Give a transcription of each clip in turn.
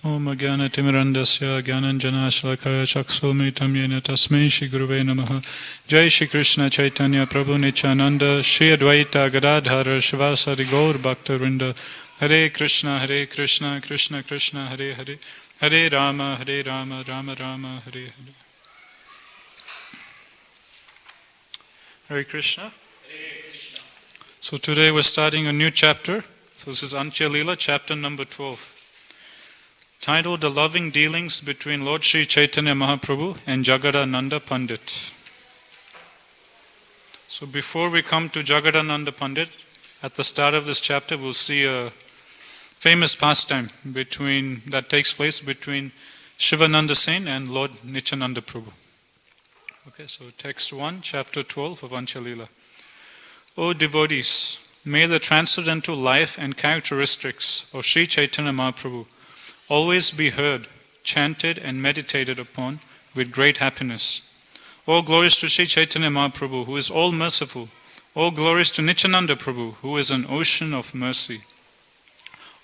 Om Jnana-timirandasya Jnananjana-shalakaya Chakshulmritam Yena Tasmai Shri Guruve Namaha. Jai Shri Krishna Chaitanya Prabhu Nityananda Shri Advaita Gadadhara Shivasari Gaur Bhakta-vrinda. Hare Krishna Krishna Krishna Hare Hare Hare Rama Rama Rama Hare Hare. Hare Krishna. So today we're starting a new chapter. So this is Antya Leela, chapter number 12. Titled The Loving Dealings Between Lord Sri Chaitanya Mahaprabhu and Jagadananda Pandit. So before we come to Jagadananda Pandit, at the start of this chapter we'll see a famous pastime that takes place between Shivananda Sen and Lord Nityananda Prabhu. Okay, so text 1, chapter 12 of Antya Leela. O devotees, may the transcendental life and characteristics of Sri Chaitanya Mahaprabhu always be heard, chanted and meditated upon with great happiness. All glories to Sri Chaitanya Mahaprabhu, who is all merciful. All glories to Nityananda Prabhu, who is an ocean of mercy.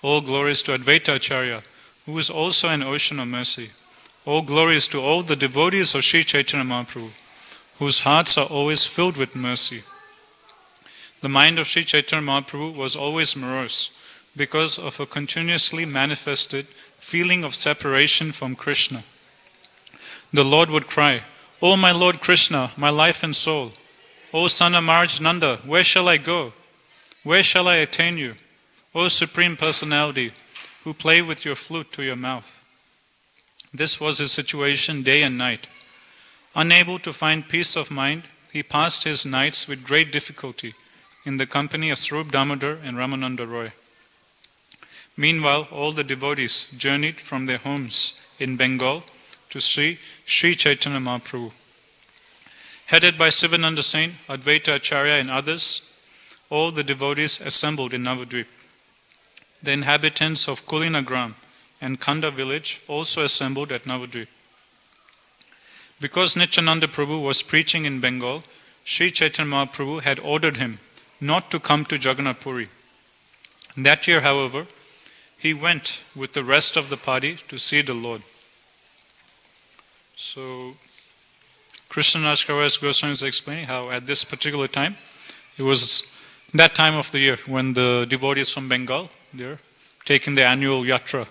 All glories to Advaita Acharya, who is also an ocean of mercy. All glories to all the devotees of Sri Chaitanya Mahaprabhu, whose hearts are always filled with mercy. The mind of Sri Chaitanya Mahaprabhu was always morose because of a continuously manifested feeling of separation from Krishna. The Lord would cry, O my Lord Krishna, my life and soul, O son of Maharaj Nanda, where shall I go? Where shall I attain you? O Supreme Personality, who play with your flute to your mouth. This was his situation day and night. Unable to find peace of mind, he passed his nights with great difficulty in the company of Swarup Damodar and Ramananda Roy. Meanwhile, all the devotees journeyed from their homes in Bengal to see Sri Chaitanya Mahaprabhu. Headed by Sivananda Sen, Advaita Acharya and others, all the devotees assembled in Navadvip. The inhabitants of Kulinagram and Khanda village also assembled at Navadvip. Because Nityananda Prabhu was preaching in Bengal, Sri Chaitanya Mahaprabhu had ordered him not to come to Jagannath Puri. That year, however, he went with the rest of the party to see the Lord. So, Krishnadas Kaviraj Goswami is explaining how at this particular time, it was that time of the year when the devotees from Bengal, they're taking the annual yatra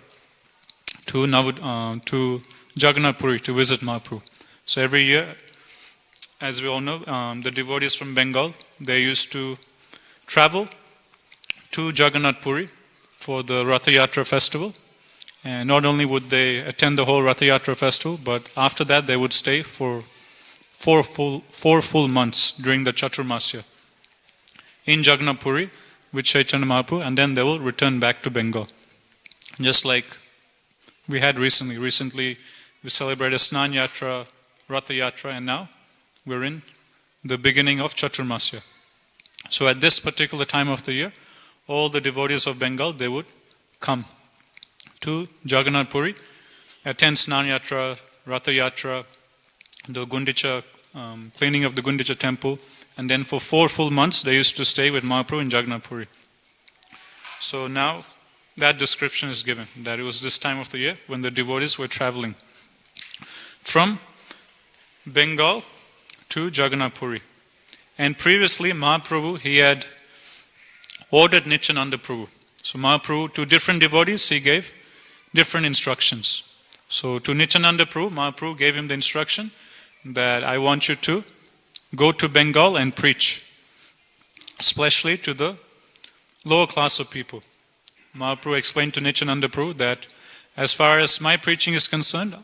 to Jagannath Puri to visit Mahaprabhu. So every year, as we all know, the devotees from Bengal, they used to travel to Jagannath Puri for the Ratha Yatra festival. And not only would they attend the whole Ratha Yatra festival, but after that they would stay for four full months during the Chaturmasya in Jagannath Puri with Chaitanya Mahaprabhu, and then they will return back to Bengal. Just like we had recently. Recently we celebrated Snan Yatra, Ratha Yatra, and now we're in the beginning of Chaturmasya. So at this particular time of the year, all the devotees of Bengal, they would come to Jagannath Puri, attend Snan Yatra, Ratha Yatra, the Gundicha, cleaning of the Gundicha temple, and then for 4 full months they used to stay with Mahaprabhu in Jagannath Puri. So now that description is given, that it was this time of the year when the devotees were traveling from Bengal to Jagannath Puri. And previously Mahaprabhu, he had ordered Nityananda Prabhu. So Mahaprabhu, to different devotees, he gave different instructions. So to Nityananda Prabhu, Mahaprabhu gave him the instruction that I want you to go to Bengal and preach, especially to the lower class of people. Mahaprabhu explained to Nityananda Prabhu that as far as my preaching is concerned,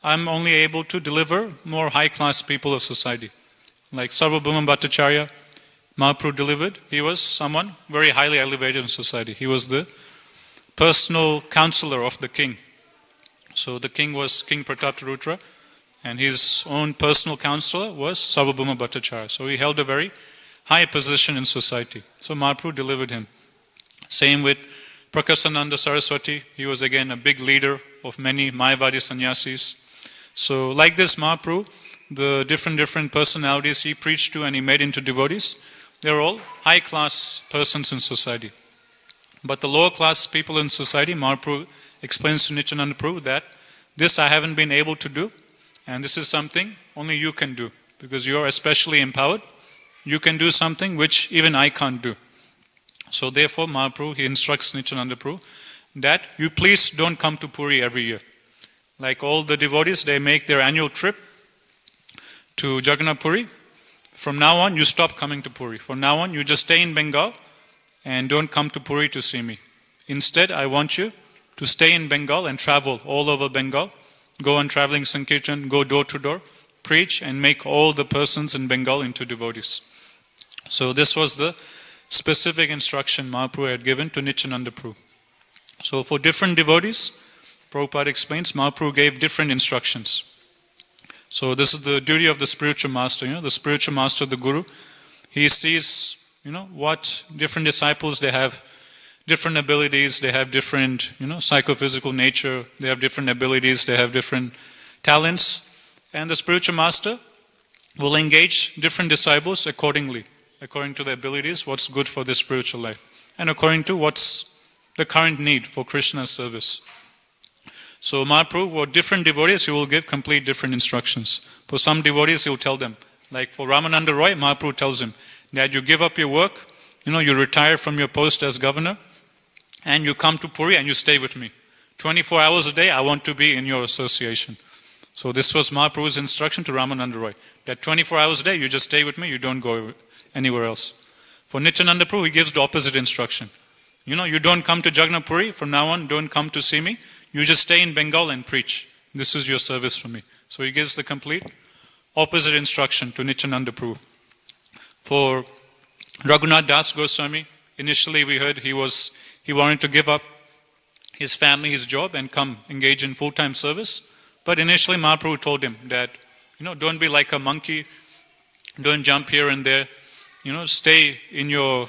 I'm only able to deliver more high-class people of society. Like Sarvabhauma Bhattacharya, Mahaprabhu delivered, he was someone very highly elevated in society. He was the personal counselor of the king. So the king was King Prataprutra, and his own personal counselor was Sarvabhauma Bhattacharya. So he held a very high position in society. So Mahaprabhu delivered him. Same with Prakasananda Saraswati. He was again a big leader of many Mayavadi sannyasis. So like this Mahaprabhu, the different personalities he preached to and he made into devotees, they're all high-class persons in society. But the lower class people in society, Mahaprabhu explains to Nityananda Prabhu that this I haven't been able to do, and this is something only you can do, because you are especially empowered. You can do something which even I can't do. So therefore, Mahaprabhu, he instructs Nityananda Prabhu that you please don't come to Puri every year. Like all the devotees, they make their annual trip to Jagannath Puri. From now on, you stop coming to Puri. From now on, you just stay in Bengal and don't come to Puri to see me. Instead, I want you to stay in Bengal and travel all over Bengal. Go on traveling Sankirtan, go door to door, preach and make all the persons in Bengal into devotees. So this was the specific instruction Mahaprabhu had given to Nityananda Prabhu. So for different devotees, Prabhupada explains, Mahaprabhu gave different instructions. So this is the duty of the spiritual master, the spiritual master, the guru. He sees, what different disciples, they have different abilities, they have different, psychophysical nature, they have different abilities, they have different talents. And the spiritual master will engage different disciples accordingly, according to their abilities, what's good for their spiritual life, and according to what's the current need for Krishna's service. So Mahaprabhu, for different devotees, he will give complete different instructions. For some devotees, he will tell them, like for Ramananda Roy, Mahaprabhu tells him that you give up your work, you retire from your post as governor, and you come to Puri and you stay with me. 24 hours a day, I want to be in your association. So this was Mahaprabhu's instruction to Ramananda Roy, that 24 hours a day, you just stay with me, you don't go anywhere else. For Nityananda Prabhu, he gives the opposite instruction. You don't come to Jagannath Puri, from now on, don't come to see me. You just stay in Bengal and preach. This is your service for me. So he gives the complete opposite instruction to Nityananda Prabhu. For Raghunath Das Goswami, initially we heard he wanted to give up his family, his job, and come engage in full-time service. But initially Mahaprabhu told him that, don't be like a monkey, don't jump here and there, stay in your,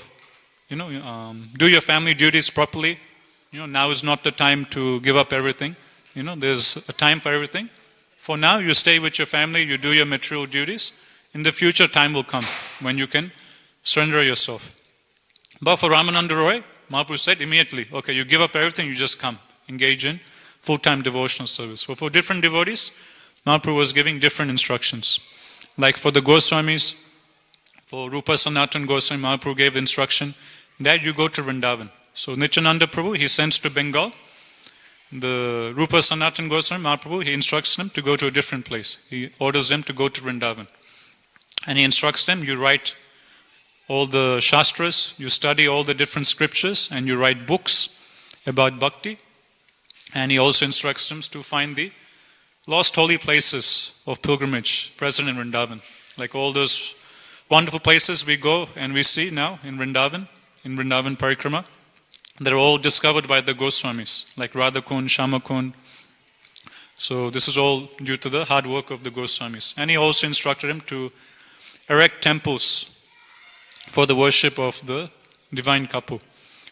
do your family duties properly. Now is not the time to give up everything. There's a time for everything. For now, you stay with your family, you do your material duties. In the future, time will come when you can surrender yourself. But for Ramananda Roy, Mahaprabhu said immediately, okay, you give up everything, you just come, engage in full-time devotional service. So for different devotees, Mahaprabhu was giving different instructions. Like for the Goswamis, for Rupa Sanatana Goswami, Mahaprabhu gave instruction that you go to Vrindavan. So Nityananda Prabhu, he sends to Bengal. The Rupa Sanatana Goswami, Mahaprabhu, he instructs them to go to a different place. He orders them to go to Vrindavan. And he instructs them, you write all the Shastras, you study all the different scriptures, and you write books about bhakti. And he also instructs them to find the lost holy places of pilgrimage present in Vrindavan. Like all those wonderful places we go and we see now in Vrindavan Parikrama. They're all discovered by the Goswamis, like Radhakund, Shamakund. So this is all due to the hard work of the Goswamis. And he also instructed him to erect temples for the worship of the divine couple.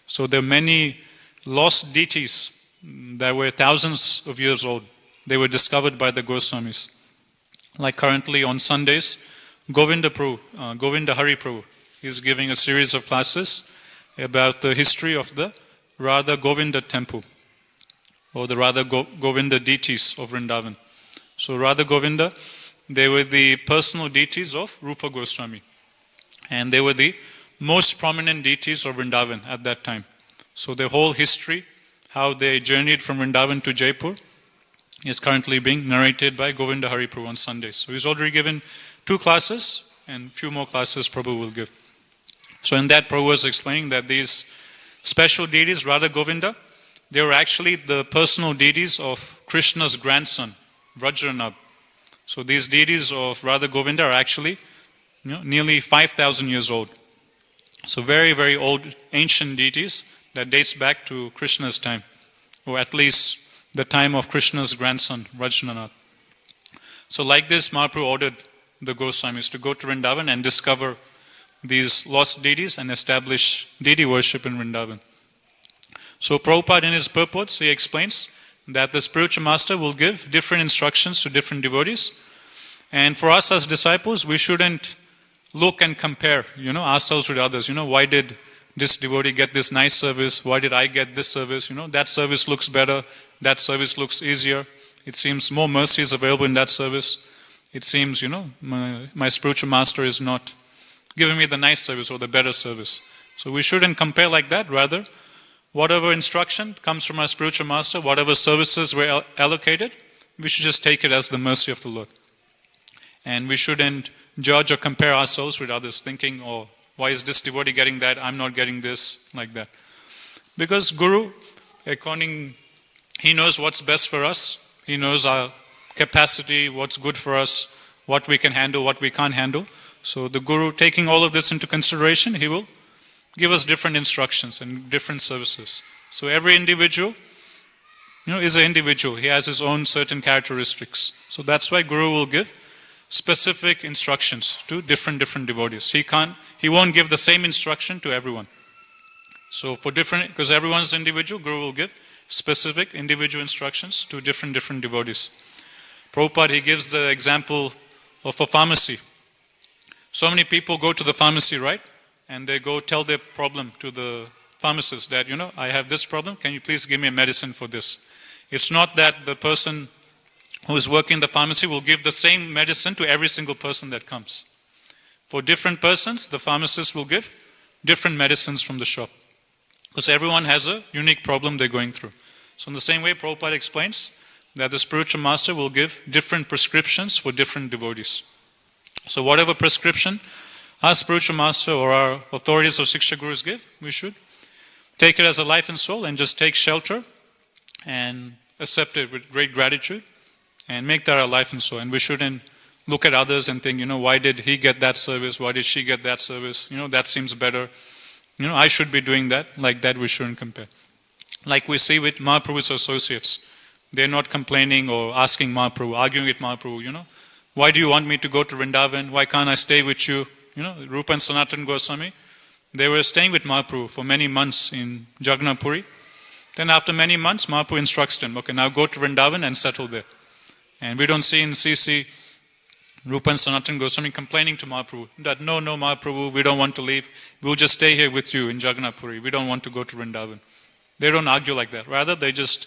So there are many lost deities that were thousands of years old. They were discovered by the Goswamis. Like currently on Sundays, Govinda Hari Prabhu is giving a series of classes about the history of the Radha Govinda temple, or the Radha Govinda deities of Vrindavan. So Radha Govinda, they were the personal deities of Rupa Goswami, and they were the most prominent deities of Vrindavan at that time. So their whole history, how they journeyed from Vrindavan to Jaipur, is currently being narrated by Govinda Hari Prabhu on Sundays. So he's already given 2 classes, and few more classes Prabhu will give. So in that, Prabhu was explaining that these special deities, Radha Govinda, they were actually the personal deities of Krishna's grandson, Vajranab. So these deities of Radha Govinda are actually nearly 5,000 years old. So very, very old, ancient deities that dates back to Krishna's time, or at least the time of Krishna's grandson, Vajranath. So like this, Mahaprabhu ordered the Goswamis to go to Vrindavan and discover these lost deities and establish deity worship in Vrindavan. So Prabhupada in his purports, he explains that the spiritual master will give different instructions to different devotees. And for us as disciples, we shouldn't look and compare, ourselves with others. Why did this devotee get this nice service? Why did I get this service? That service looks better. that service looks easier. It seems more mercy is available in that service. It seems, my spiritual master is not giving me the nice service or the better service. So we shouldn't compare like that. Rather, whatever instruction comes from our spiritual master, whatever services were allocated, we should just take it as the mercy of the Lord. And we shouldn't judge or compare ourselves with others, thinking, oh, why is this devotee getting that? I'm not getting this, like that. Because Guru, he knows what's best for us. He knows our capacity, what's good for us, what we can handle, what we can't handle. So the Guru, taking all of this into consideration, he will give us different instructions and different services. So every individual, is an individual. He has his own certain characteristics. So that's why Guru will give specific instructions to different devotees. He won't give the same instruction to everyone. So because everyone's individual, Guru will give specific individual instructions to different devotees. Prabhupada, he gives the example of a pharmacy. So many people go to the pharmacy, right? And they go tell their problem to the pharmacist that, I have this problem, can you please give me a medicine for this? It's not that the person who is working in the pharmacy will give the same medicine to every single person that comes. For different persons, the pharmacist will give different medicines from the shop. Because everyone has a unique problem they're going through. So in the same way, Prabhupada explains that the spiritual master will give different prescriptions for different devotees. So whatever prescription our spiritual master or our authorities or Siksha Gurus give, we should take it as a life and soul and just take shelter and accept it with great gratitude and make that our life and soul. And we shouldn't look at others and think, why did he get that service? Why did she get that service? That seems better. I should be doing that. Like that, we shouldn't compare. Like we see with Mahaprabhu's associates. They're not complaining or asking Mahaprabhu, arguing with Mahaprabhu, why do you want me to go to Vrindavan? Why can't I stay with you? Rupa and Sanatana Goswami, they were staying with Mahaprabhu for many months in Jagannath Puri. Then after many months, Mahaprabhu instructs them, okay, now go to Vrindavan and settle there. And we don't see in CC Rupa and Sanatana Goswami complaining to Mahaprabhu that, no, Mahaprabhu, we don't want to leave. We'll just stay here with you in Jagannath Puri. We don't want to go to Vrindavan. They don't argue like that. Rather, they just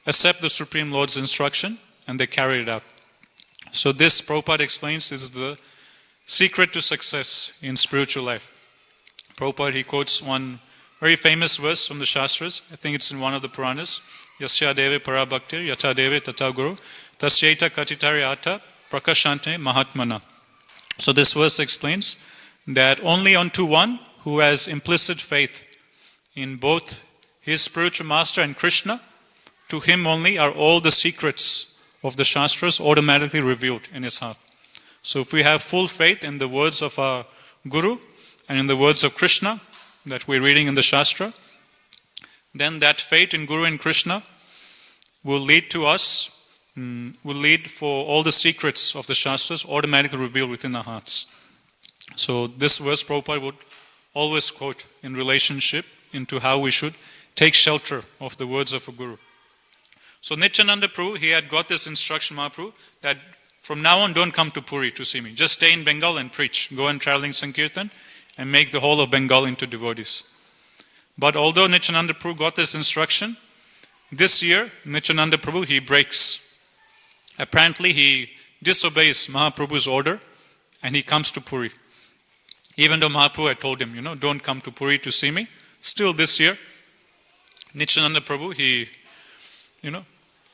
accept the Supreme Lord's instruction and they carry it out. So this, Prabhupada explains, is the secret to success in spiritual life. Prabhupada, he quotes one very famous verse from the Shastras. I think it's in one of the Puranas. Yasya deve parabhaktir yata deve tata guru tasyeta Caitanya prakashante mahatmana. So this verse explains that only unto one who has implicit faith in both his spiritual master and Krishna, to him only are all the secrets of the Shastras automatically revealed in his heart. So if we have full faith in the words of our Guru and in the words of Krishna that we're reading in the Shastra, then that faith in Guru and Krishna will lead to us, will lead for all the secrets of the Shastras automatically revealed within our hearts. So this verse Prabhupada would always quote in relationship into how we should take shelter of the words of a Guru. So Nityananda Prabhu, he had got this instruction, Mahaprabhu, that from now on, don't come to Puri to see me. Just stay in Bengal and preach. Go on traveling Sankirtan and make the whole of Bengal into devotees. But although Nityananda Prabhu got this instruction, this year, Nityananda Prabhu, he breaks. Apparently, he disobeys Mahaprabhu's order and he comes to Puri. Even though Mahaprabhu had told him, don't come to Puri to see me. Still this year, Nityananda Prabhu, he,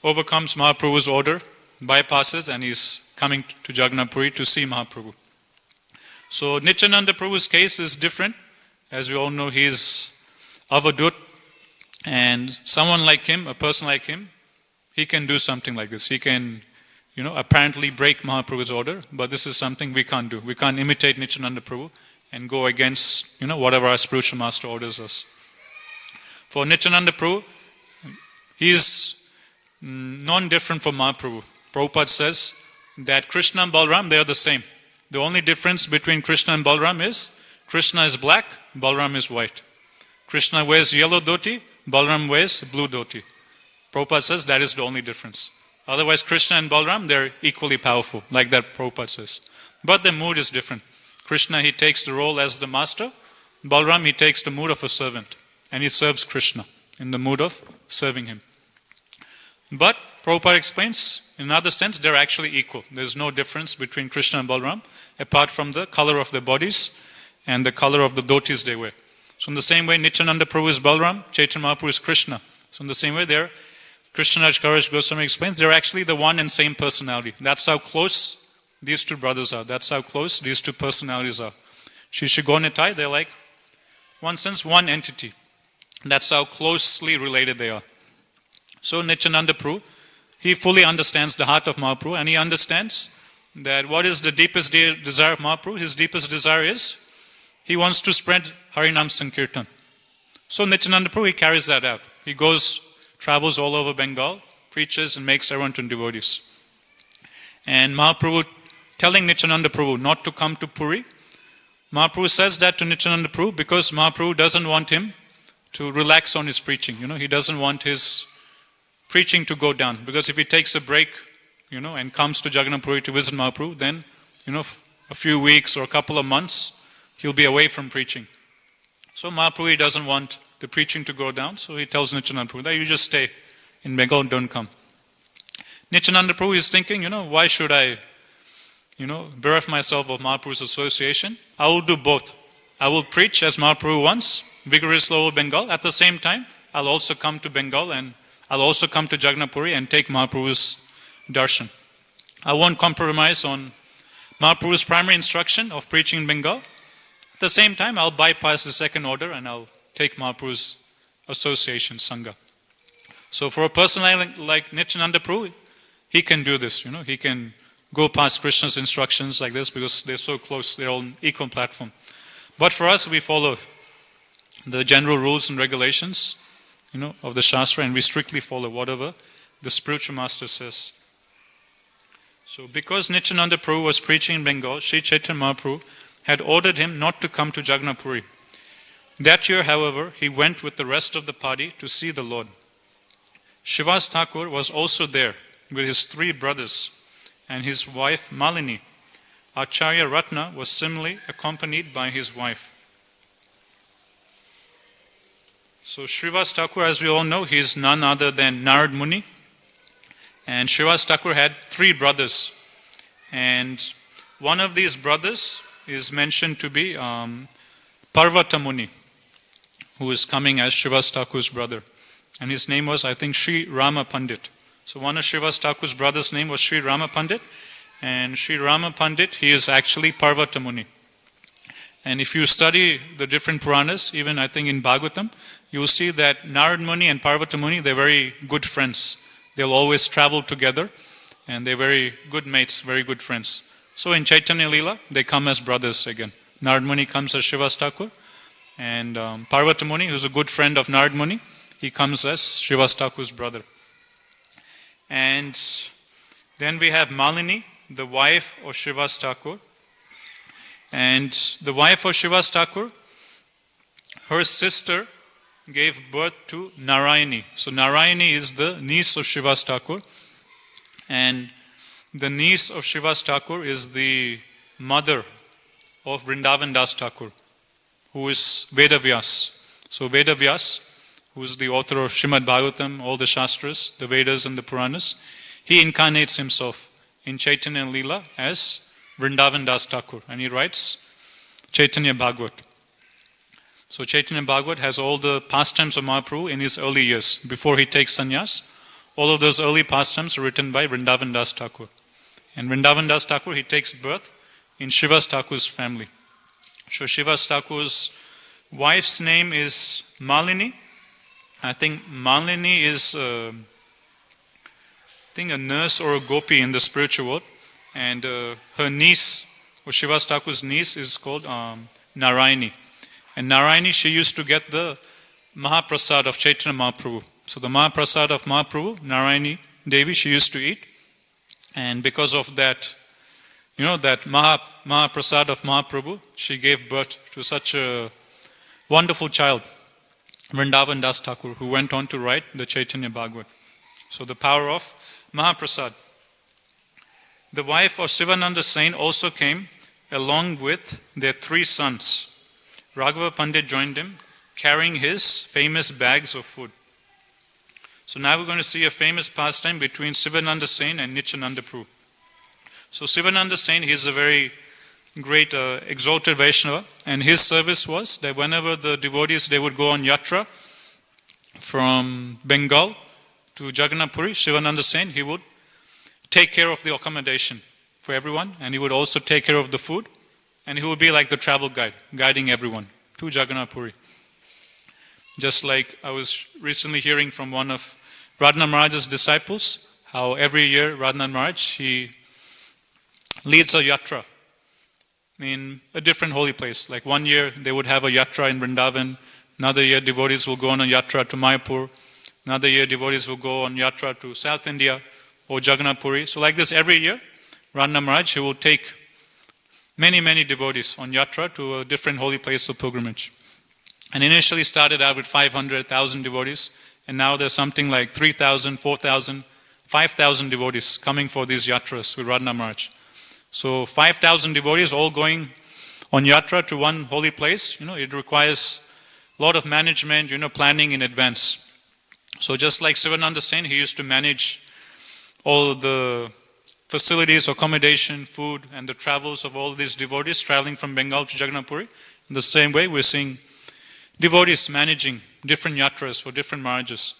overcomes Mahaprabhu's order, bypasses, and he's coming to Jagannath Puri to see Mahaprabhu. So Nityananda Prabhu's case is different. As we all know, he's avadut, and someone like him, a person like him, he can do something like this. He can, apparently break Mahaprabhu's order, but this is something we can't do. We can't imitate Nityananda Prabhu and go against, whatever our spiritual master orders us. For Nityananda Prabhu, he's non-different from Mahaprabhu. Prabhupada says that Krishna and Balram, they are the same. The only difference between Krishna and Balram is Krishna is black, Balram is white. Krishna wears yellow dhoti, Balram wears blue dhoti. Prabhupada says that is the only difference. Otherwise, Krishna and Balram, they're equally powerful, like that Prabhupada says. But the mood is different. Krishna, he takes the role as the master. Balram, he takes the mood of a servant. And he serves Krishna in the mood of serving him. But Prabhupada explains, in another sense, they're actually equal. There's no difference between Krishna and Balram, apart from the color of their bodies and the color of the dhotis they wear. So in the same way, Nityananda Prabhu is Balram, Chaitanya Mahaprabhu is Krishna. So in the same way, they're, Krishnaraj Kaviraj Goswami explains, they're actually the one and same personality. That's how close these two brothers are. That's how close these two personalities are. Shri Shri Gaura Nitai, they're like, one sense, one entity. That's how closely related they are. So Nityananda Prabhu, he fully understands the heart of Mahaprabhu, and he understands that what is the deepest desire of Mahaprabhu? His deepest desire is, he wants to spread Harinam Sankirtan. So Nityananda Prabhu, he carries that out. He goes, travels all over Bengal, preaches and makes everyone to devotees. And Mahaprabhu telling Nityananda Prabhu not to come to Puri, Mahaprabhu says that to Nityananda Prabhu because Mahaprabhu doesn't want him to relax on his preaching. He doesn't want his preaching to go down, because if he takes a break, and comes to Jagannath Puri to visit Mahaprabhu, then, a few weeks or a couple of months, he'll be away from preaching. So Mahaprabhu doesn't want the preaching to go down, so he tells Nityananda Prabhu that you just stay in Bengal, don't come. Nityananda Prabhu is thinking, why should I, bereft myself of Mahaprabhu's association? I will do both. I will preach as Mahaprabhu wants, vigorously over Bengal. At the same time, I'll also come to Bengal and I'll also come to Jagannath Puri and take Mahaprabhu's darshan. I won't compromise on Mahaprabhu's primary instruction of preaching in Bengal. At the same time, I'll bypass the second order and I'll take Mahaprabhu's association, Sangha. So for a person like Nityananda Prabhu, he can do this, he can go past Krishna's instructions like this because they're so close, they're on equal platform. But for us, we follow the general rules and regulations, of the Shastra, and we strictly follow whatever the spiritual master says. So because Nityananda Prabhu was preaching in Bengal, Sri Chaitanya Mahaprabhu had ordered him not to come to Jagannath Puri. That year, however, he went with the rest of the party to see the Lord. Shivas Thakur was also there with his 3 brothers and his wife Malini. Acharya Ratna was similarly accompanied by his wife. So Srivas Thakur, as we all know, he is none other than Narad Muni. And Srivas Thakur had 3 brothers. And one of these brothers is mentioned to be Parvata Muni, who is coming as Srivas Thakur's brother. And his name was, I think, Sri Rama Pandit. So one of Srivas Thakur's brothers' name was Sri Rama Pandit. And Sri Rama Pandit, he is actually Parvata Muni. And if you study the different Puranas, even I think in Bhagavatam, you will see that Narad Muni and Parvata Muni, they're very good friends. They'll always travel together, and they're very good mates, very good friends. So in Chaitanya Leela, they come as brothers again. Narad Muni comes as Srivas Thakur, and Parvata Muni, who's a good friend of Narad Muni, he comes as Srivas Thakur's brother. And then we have Malini, the wife of Srivas Thakur. And the wife of Srivas Thakur, her sister gave birth to Narayani. So Narayani is the niece of Srivas Thakur. And the niece of Srivas Thakur is the mother of Vrindavan Das Thakur, who is Vedavyas. So Vedavyas, who is the author of Srimad Bhagavatam, all the Shastras, the Vedas and the Puranas, he incarnates himself in Chaitanya Leela as Vrindavan Das Thakur, and he writes Chaitanya Bhagavat. So Chaitanya Bhagavat has all the pastimes of Mahaprabhu in his early years, before he takes sannyas. All of those early pastimes are written by Vrindavan Das Thakur. And Vrindavan Das Thakur, he takes birth in Srivas Thakur's family. So Srivas Thakur's wife's name is Malini. I think Malini is a nurse or a gopi in the spiritual world. And her niece, or Srivas Thakur's niece, is called Narayani. And Narayani, she used to get the Mahaprasad of Chaitanya Mahaprabhu. So the Mahaprasad of Mahaprabhu, Narayani Devi, she used to eat. And because of that, that Mahaprasad of Mahaprabhu, she gave birth to such a wonderful child, Vrindavan Das Thakur, who went on to write the Chaitanya Bhagavat. So the power of Mahaprasad. The wife of Sivananda Sain also came along with their 3 sons. Raghava Pandit joined him, carrying his famous bags of food. So now we're going to see a famous pastime between Sivananda Sen and Nityananda Prabhu. So Sivananda Sen, he's a very great exalted Vaishnava, and his service was that whenever the devotees, they would go on yatra from Bengal to Jagannath Puri, Sivananda Sen, he would take care of the accommodation for everyone, and he would also take care of the food, and he would be like the travel guide, guiding everyone to Jagannath Puri. Just like I was recently hearing from one of Radhanath Maharaj's disciples, how every year Radhanath Maharaj, he leads a yatra in a different holy place. Like one year they would have a yatra in Vrindavan, another year devotees will go on a yatra to Mayapur, another year devotees will go on yatra to South India or Jagannath Puri. So like this every year, Radhanath Maharaj, he will take many devotees on yatra to a different holy place of pilgrimage. And initially started out with 500,000 devotees, and now there's something like 3,000, 4,000, 5,000 devotees coming for these yatras with Radhanath Maharaj. So 5,000 devotees all going on yatra to one holy place, it requires a lot of management, planning in advance. So just like Sivananda Sen, he used to manage all the facilities, accommodation, food, and the travels of all these devotees traveling from Bengal to Jagannath Puri. In the same way, we're seeing devotees managing different yatras for different Maharajas.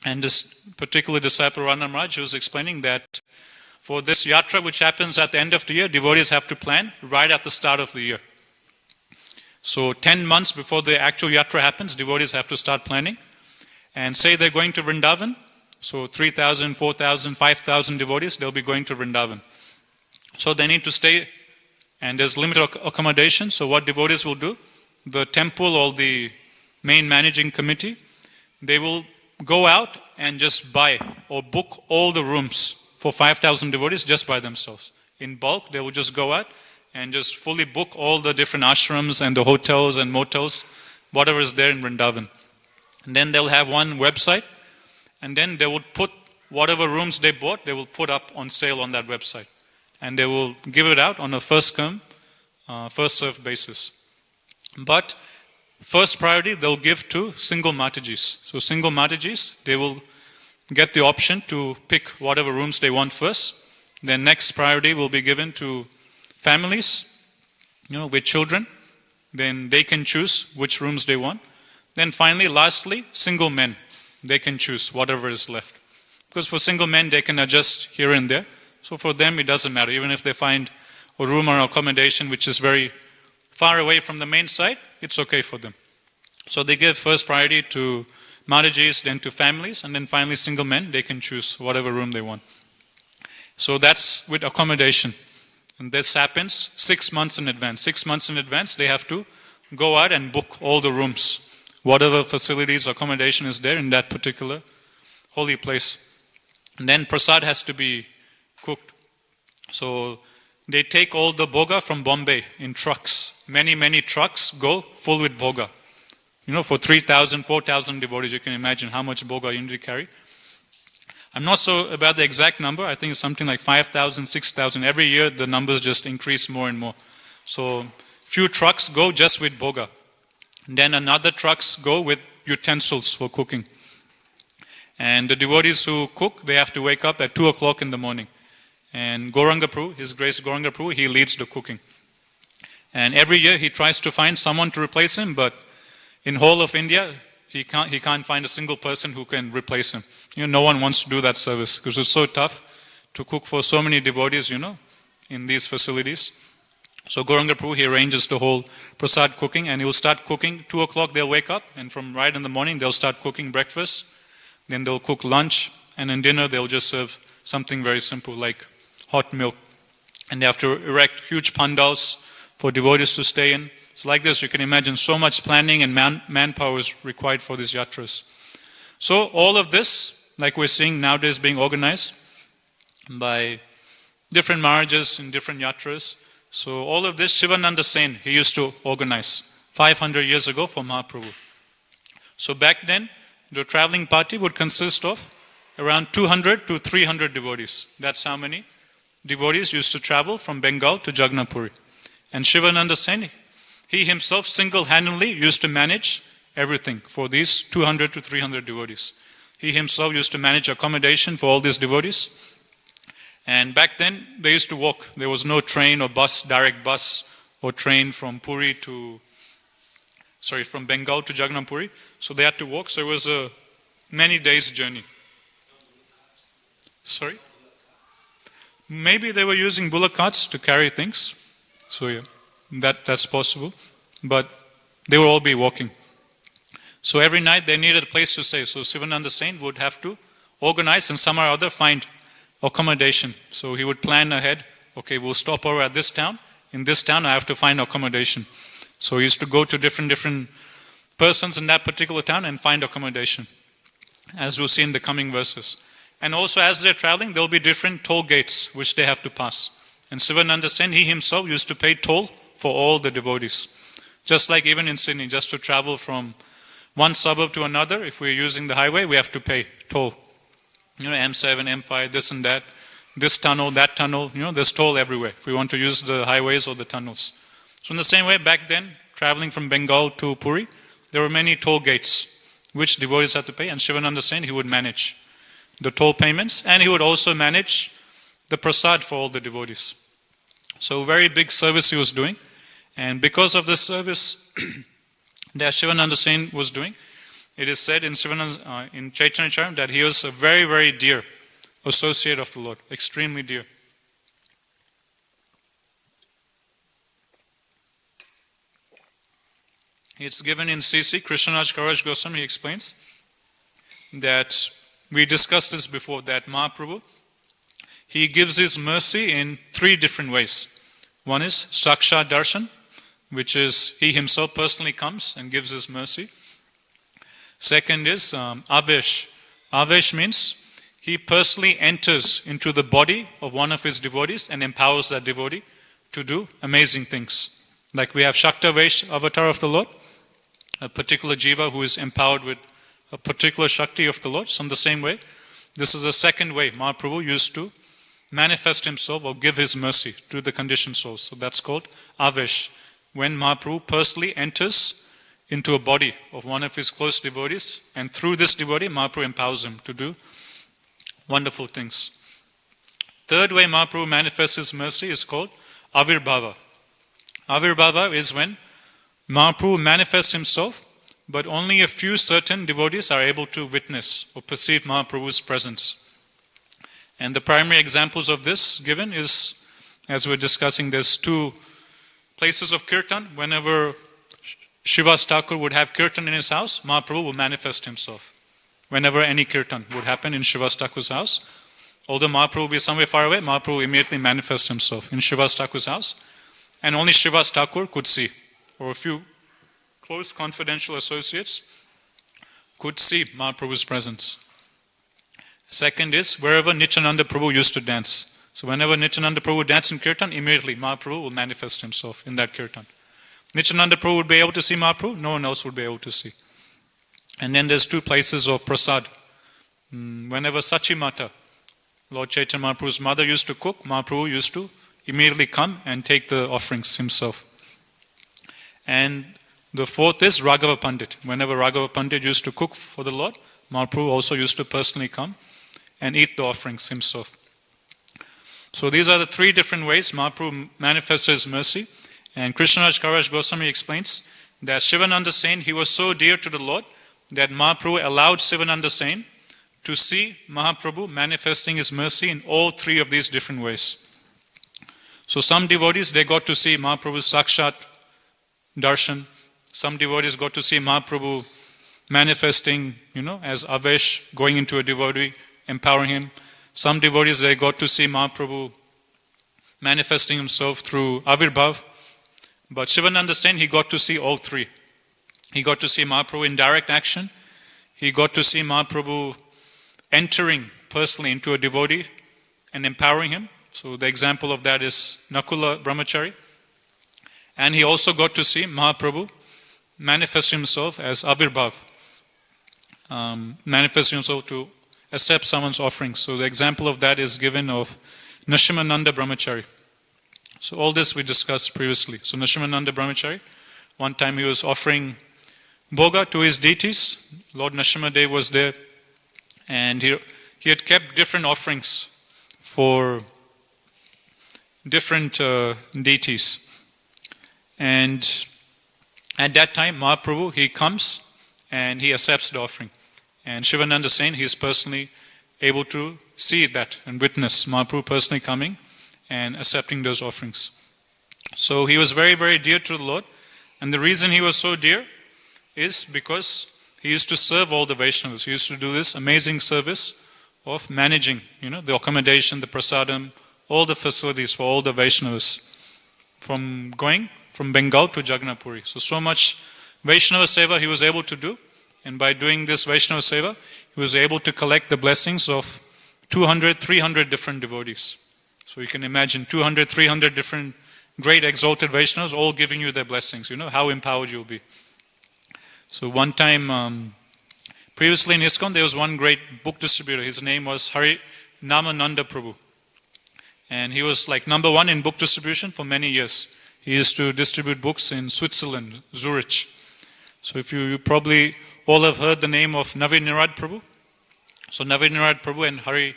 And this particular disciple, Radhanath Maharaj, was explaining that for this yatra which happens at the end of the year, devotees have to plan right at the start of the year. So 10 months before the actual yatra happens, devotees have to start planning. And say they're going to Vrindavan, so 3,000, 4,000, 5,000 devotees, they'll be going to Vrindavan. So they need to stay, and there's limited accommodation. So what devotees will do, the temple or the main managing committee, they will go out and just buy or book all the rooms for 5,000 devotees just by themselves. In bulk, they will just go out and just fully book all the different ashrams and the hotels and motels, whatever is there in Vrindavan. And then they'll have one website, and then they will put whatever rooms they bought, they will put up on sale on that website. And they will give it out on a first come, first served basis. But first priority they'll give to single Matajis. So single Matajis, they will get the option to pick whatever rooms they want first. Then next priority will be given to families, with children. Then they can choose which rooms they want. Then finally, lastly, single men. They can choose whatever is left. Because for single men, they can adjust here and there. So for them, it doesn't matter. Even if they find a room or accommodation which is very far away from the main site, it's okay for them. So they give first priority to Matajis, then to families, and then finally single men, they can choose whatever room they want. So that's with accommodation. And this happens 6 months in advance. 6 months in advance, they have to go out and book all the rooms, whatever facilities or accommodation is there in that particular holy place. And then prasad has to be cooked. So they take all the bhoga from Bombay in trucks. Many trucks go full with bhoga. For 3,000, 4,000 devotees, you can imagine how much bhoga you need to carry. I'm not sure about the exact number. I think it's something like 5,000, 6,000. Every year the numbers just increase more and more. So few trucks go just with bhoga. Then another trucks go with utensils for cooking. And the devotees who cook, they have to wake up at 2 o'clock in the morning. And Gauranga Prabhu, His Grace Gauranga Prabhu, he leads the cooking. And every year he tries to find someone to replace him, but in whole of India, he can't find a single person who can replace him. No one wants to do that service because it's so tough to cook for so many devotees, in these facilities. So Gauranga Prabhu, he arranges the whole prasad cooking, and he will start cooking. 2 o'clock they'll wake up, and from right in the morning they'll start cooking breakfast. Then they'll cook lunch, and in dinner they'll just serve something very simple like hot milk. And they have to erect huge pandals for devotees to stay in. So like this, you can imagine so much planning and manpower is required for these yatras. So all of this, like we're seeing nowadays being organized by different Maharajas in different yatras. So all of this, Sivananda Sen, he used to organize 500 years ago for Mahaprabhu. So back then, the traveling party would consist of around 200 to 300 devotees. That's how many devotees used to travel from Bengal to Jagannath Puri. And Sivananda Sen, he himself single-handedly used to manage everything for these 200 to 300 devotees. he himself used to manage accommodation for all these devotees. And back then, they used to walk. There was no train or bus, direct bus or train from Bengal to Jagannath Puri. So they had to walk. So it was a many days journey. Sorry? Maybe they were using bullock carts to carry things. So yeah, that's possible. But they would all be walking. So every night they needed a place to stay. So Sivananda Saint would have to organize and somehow or other find accommodation. So he would plan ahead, okay, we'll stop over at this town. In this town I have to find accommodation. So he used to go to different persons in that particular town and find accommodation, as we'll see in the coming verses. And also as they're traveling, there will be different toll gates which they have to pass. And Sivananda Saint, he himself used to pay toll for all the devotees. Just like even in Sydney, just to travel from one suburb to another, if we're using the highway, we have to pay toll. M7, M5, this and that, this tunnel, that tunnel, there's toll everywhere if we want to use the highways or the tunnels. So in the same way, back then, traveling from Bengal to Puri, there were many toll gates which devotees had to pay, and Sivananda Saint, he would manage the toll payments, and he would also manage the prasad for all the devotees. So a very big service he was doing, and because of this service that Sivananda Saint was doing, it is said in Caitanya Caritamrta that he was a very, very dear associate of the Lord, extremely dear. It's given in CC, Krishna and Balram Goswami, he explains that we discussed this before, that Mahaprabhu, he gives his mercy in 3 different ways. One is Saksha Darshan, which is he himself personally comes and gives his mercy. Second is Avesh. Avesh means he personally enters into the body of one of his devotees and empowers that devotee to do amazing things. Like we have Shaktavesh, avatar of the Lord, a particular jiva who is empowered with a particular Shakti of the Lord. So in the same way, this is the second way Mahaprabhu used to manifest himself or give his mercy to the conditioned souls. So that's called Avesh. When Mahaprabhu personally enters into a body of one of his close devotees, and through this devotee, Mahaprabhu empowers him to do wonderful things. Third way Mahaprabhu manifests his mercy is called Avirbhava. Avirbhava is when Mahaprabhu manifests himself, but only a few certain devotees are able to witness or perceive Mahaprabhu's presence. And the primary examples of this given is, as we're discussing, there's 2 places of kirtan. Whenever Srivas Thakur would have kirtan in his house, Mahaprabhu will manifest himself. Whenever any kirtan would happen in Srivas Thakur's house, although Mahaprabhu will be somewhere far away, Mahaprabhu will immediately manifest himself in Srivas Thakur's house, and only Srivas Thakur could see, or a few close confidential associates could see Mahaprabhu's presence. Second is wherever Nityananda Prabhu used to dance. So whenever Nityananda Prabhu danced in kirtan, immediately Mahaprabhu will manifest himself in that kirtan. Nityananda Prabhu would be able to see Mahaprabhu, no one else would be able to see. And then there's 2 places of prasad. Whenever Sachi Mata, Lord Chaitanya Mahaprabhu's mother, used to cook, Mahaprabhu used to immediately come and take the offerings himself. And the 4th is Raghava Pandit. Whenever Raghava Pandit used to cook for the Lord, Mahaprabhu also used to personally come and eat the offerings himself. So these are the 3 different ways Mahaprabhu manifests his mercy. And Krishna and Balram Goswami explains that Sivananda Saint, he was so dear to the Lord that Mahaprabhu allowed Sivananda Saint to see Mahaprabhu manifesting his mercy in all 3 of these different ways. So some devotees, they got to see Mahaprabhu's Sakshat Darshan. Some devotees got to see Mahaprabhu manifesting, as Avesh, going into a devotee, empowering him. Some devotees, they got to see Mahaprabhu manifesting himself through Avirbhav. But Sivananda Saint, he got to see all 3. He got to see Mahaprabhu in direct action. He got to see Mahaprabhu entering personally into a devotee and empowering him. So the example of that is Nakula Brahmachari. And he also got to see Mahaprabhu manifest himself as Avirbhav, manifest himself to accept someone's offerings. So the example of that is given of Nashimananda Brahmachari. So all this we discussed previously. So Nashimananda Brahmachari, one time he was offering bhoga to his deities. Lord Nashimadev was there And he had kept different offerings for different deities. And at that time, Mahaprabhu, he comes and he accepts the offering. And Shivananda is saying he's personally able to see that and witness Mahaprabhu personally coming and accepting those offerings. So he was very, very dear to the Lord. And the reason he was so dear is because he used to serve all the Vaishnavas. He used to do this amazing service of managing, the accommodation, the prasadam, all the facilities for all the Vaishnavas from Bengal to Jagannath Puri. So much Vaishnava Seva he was able to do. And by doing this Vaishnava Seva, he was able to collect the blessings of 200, 300 different devotees. So you can imagine 200, 300 different great exalted Vaishnavas all giving you their blessings. How empowered you'll be. So one time, previously in ISKCON, there was one great book distributor. His name was Hari Namananda Prabhu. And he was like number one in book distribution for many years. He used to distribute books in Switzerland, Zurich. So if you probably all have heard the name of Navin Nirad Prabhu. So Navin Nirad Prabhu and Hari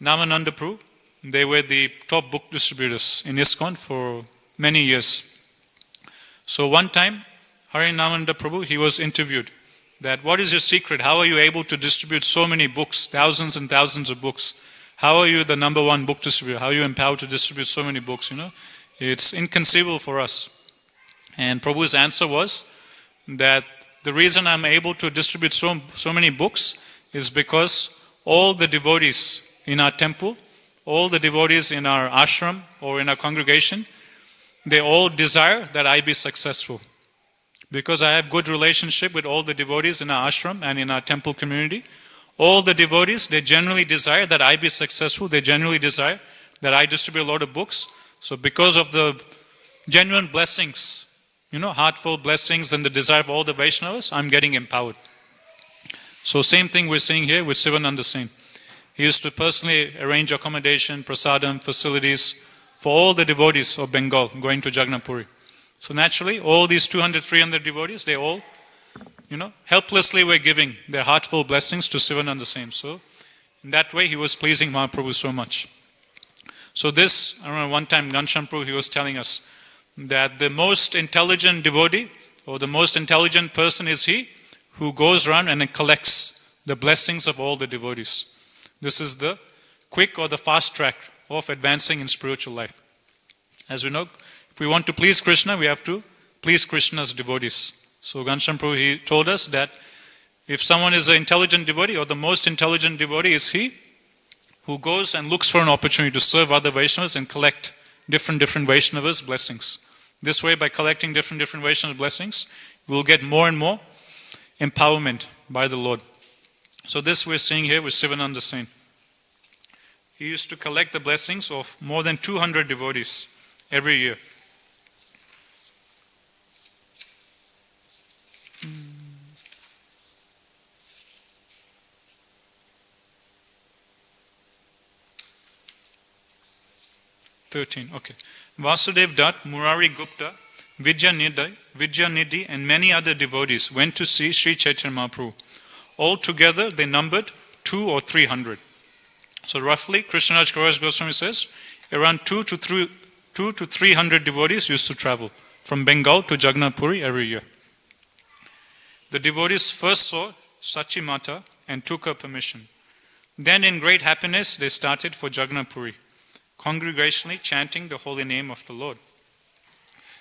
Namananda Prabhu, they were the top book distributors in ISKCON for many years. So one time, Hari Namananda Prabhu, he was interviewed that what is your secret? How are you able to distribute so many books, thousands and thousands of books? How are you the number one book distributor? How are you empowered to distribute so many books? It's inconceivable for us. And Prabhu's answer was that the reason I'm able to distribute so many books is because all the devotees in our temple, all the devotees in our ashram or in our congregation, they all desire that I be successful. Because I have good relationship with all the devotees in our ashram and in our temple community, all the devotees, they generally desire that I be successful. They generally desire that I distribute a lot of books. So because of the genuine blessings, heartfelt blessings and the desire of all the Vaishnavas, I'm getting empowered. So same thing we're seeing here with Sivananda Singh. He used to personally arrange accommodation, prasadam, facilities for all the devotees of Bengal going to Jagannath Puri. So naturally, all these 200, 300 devotees, they all, helplessly were giving their heartful blessings to Sivananda Singh. So in that way, he was pleasing Mahaprabhu so much. So this, I remember one time Ghanshyam Prabhu, he was telling us that the most intelligent devotee or the most intelligent person is he who goes around and collects the blessings of all the devotees. This is the quick or the fast track of advancing in spiritual life. As we know, if we want to please Krishna, we have to please Krishna's devotees. So Ghanshyam Prabhu, he told us that if someone is an intelligent devotee or the most intelligent devotee is he who goes and looks for an opportunity to serve other Vaishnavas and collect different Vaishnavas' blessings. This way, by collecting different Vaishnavas' blessings, we will get more and more empowerment by the Lord. So this we're seeing here with Sivananda Singh. He used to collect the blessings of more than 200 devotees every year. Okay. Vasudev Dutt, Murari Gupta, Vidyanidhi, and many other devotees went to see Sri Chaitanya Mahaprabhu. Altogether, they numbered 200 or 300. So roughly, Krishnaraj Kaviraj Goswami says, around 200 to 300 devotees used to travel from Bengal to Jagannath Puri every year. The devotees first saw Sachi Mata and took her permission. Then in great happiness, they started for Jagannath Puri, congregationally chanting the holy name of the Lord.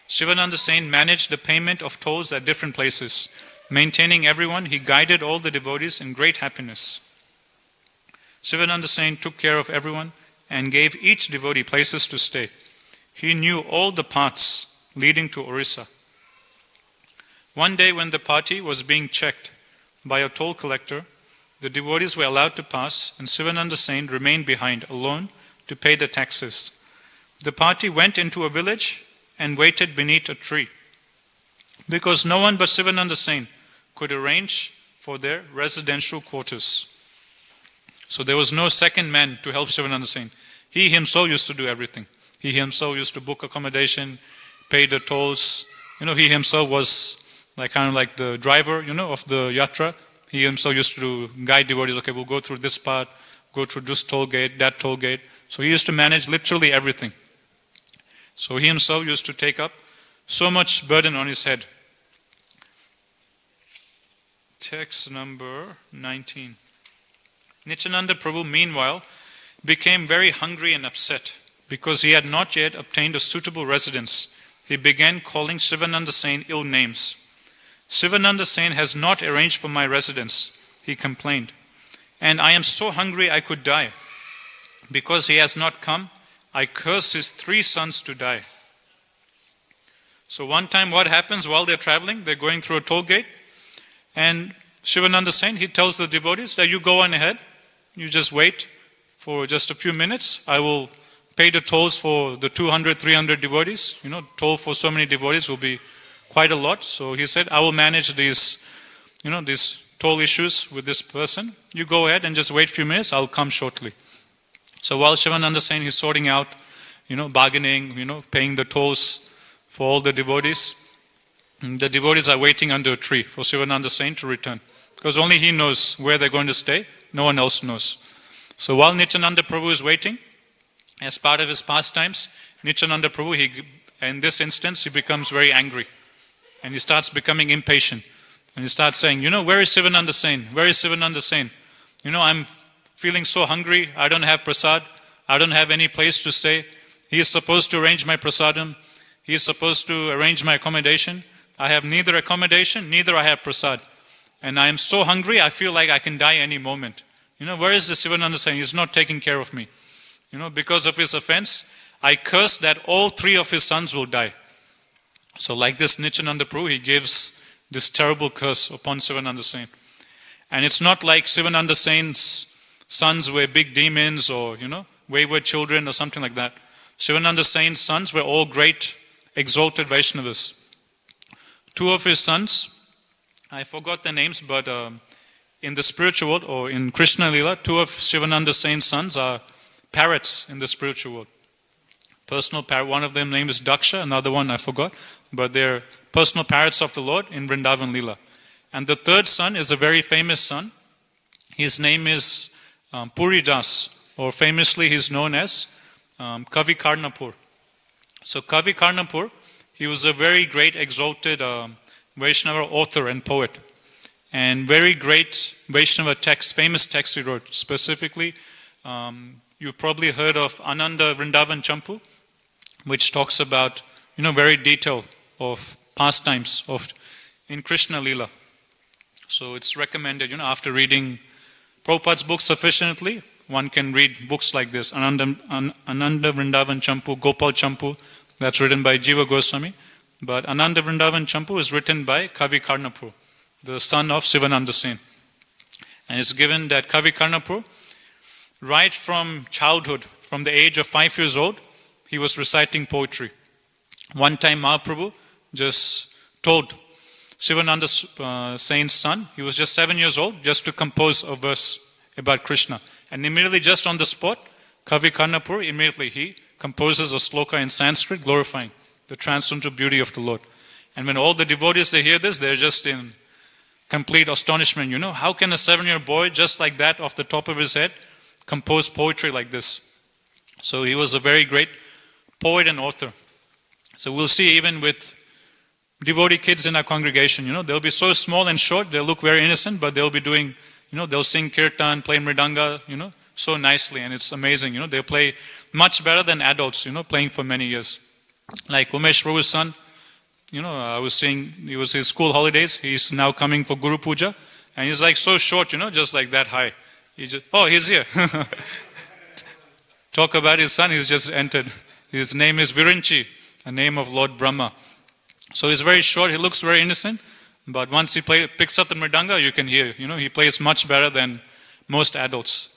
Shivananda Sain managed the payment of tolls at different places. Maintaining everyone, he guided all the devotees in great happiness. Shivananda Sain took care of everyone and gave each devotee places to stay. He knew all the paths leading to Orissa. One day when the party was being checked by a toll collector, the devotees were allowed to pass and Sivananda Sain remained behind alone to pay the taxes. The party went into a village and waited beneath a tree because no one but Sivananda Sain could arrange for their residential quarters. So there was no second man to help Sivananda Sain. He himself used to do everything. He himself used to book accommodation, pay the tolls. He himself was like the driver, of the yatra. He himself used to guide devotees. Okay, we'll go through this part, go through this toll gate, that toll gate. So he used to manage literally everything. So he himself used to take up so much burden on his head. Text number 19. Nityananda Prabhu, meanwhile, became very hungry and upset because he had not yet obtained a suitable residence. He began calling Sivananda Sain ill names. Sivananda Sain has not arranged for my residence, he complained. And I am so hungry I could die. Because he has not come, I curse his 3 sons to die. So one time what happens while they're traveling, they're going through a toll gate, and Sivananda Sain, he tells the devotees that you go on ahead, you just wait for just a few minutes. I will pay the tolls for the 200, 300 devotees. Toll for so many devotees will be quite a lot. So he said, I will manage these toll issues with this person. You go ahead and just wait a few minutes, I'll come shortly. So while Sivananda Sain is sorting out, bargaining, paying the tolls for all the devotees are waiting under a tree for Sivananda Sain to return. Because only he knows where they're going to stay, no one else knows. So while Nityananda Prabhu is waiting, as part of his pastimes, Nityananda Prabhu, in this instance, he becomes very angry. And he starts becoming impatient. And he starts saying, where is Sivananda Sain? Where is Sivananda Sain? I'm feeling so hungry, I don't have prasad, I don't have any place to stay. He is supposed to arrange my prasadam. He is supposed to arrange my accommodation. I have neither accommodation, neither I have prasad. And I am so hungry, I feel like I can die any moment. Where is the Sivananda Sain? He's not taking care of me. Because of his offense, I curse that all 3 of his sons will die. So like this Nityananda Prabhu, he gives this terrible curse upon Sivananda Sain. And it's not like Sivananda Sain's sons were big demons or, wayward children or something like that. Sivananda Sain's sons were all great, exalted Vaishnavas. 2 of his sons, I forgot their names, but in the spiritual world or in Krishna Lila, 2 of Sivananda Sain's sons are parrots in the spiritual world. Personal parrot, one of them name is Daksha, another one I forgot, but they're personal parrots of the Lord in Vrindavan Lila. And the 3rd son is a very famous son. His name is Puri Das, or famously he's known as Kavi Karnapur. So Kavi Karnapur, he was a very great exalted Vaishnava author and poet. And very great Vaishnava text, famous text he wrote. Specifically, you've probably heard of Ananda Vrindavan Champu, which talks about, very detail of pastimes in Krishna Lila. So it's recommended, after reading Prabhupada's books sufficiently, one can read books like this, Ananda Vrindavan Champu, Gopal Champu, that's written by Jiva Goswami. But Ananda Vrindavan Champu is written by Kavi Karnapur, the son of Sivananda Sain. And it's given that Kavi Karnapur, right from childhood, from the age of 5 years old, he was reciting poetry. One time Mahaprabhu just told Sivananda Sain's son, he was just 7 years old, just to compose a verse about Krishna. And immediately, just on the spot, Kavi Karnapur, immediately he composes a sloka in Sanskrit glorifying the transcendental beauty of the Lord. And when all the devotees, they hear this, they're just in complete astonishment. How can a 7-year boy, just like that, off the top of his head, compose poetry like this? So he was a very great poet and author. So we'll see even with devotee kids in our congregation, they'll be so small and short, they'll look very innocent, but they'll be doing, they'll sing kirtan, play mridanga, so nicely, and it's amazing. They'll play much better than adults, playing for many years. Like Umesh Prabhu's son, I was seeing, it was his school holidays, he's now coming for Guru Puja, and he's like so short, just like that high. He's here. Talk about his son, he's just entered. His name is Virinchi, a name of Lord Brahma. So he's very short, he looks very innocent, but once he picks up the mridanga, you can hear, he plays much better than most adults.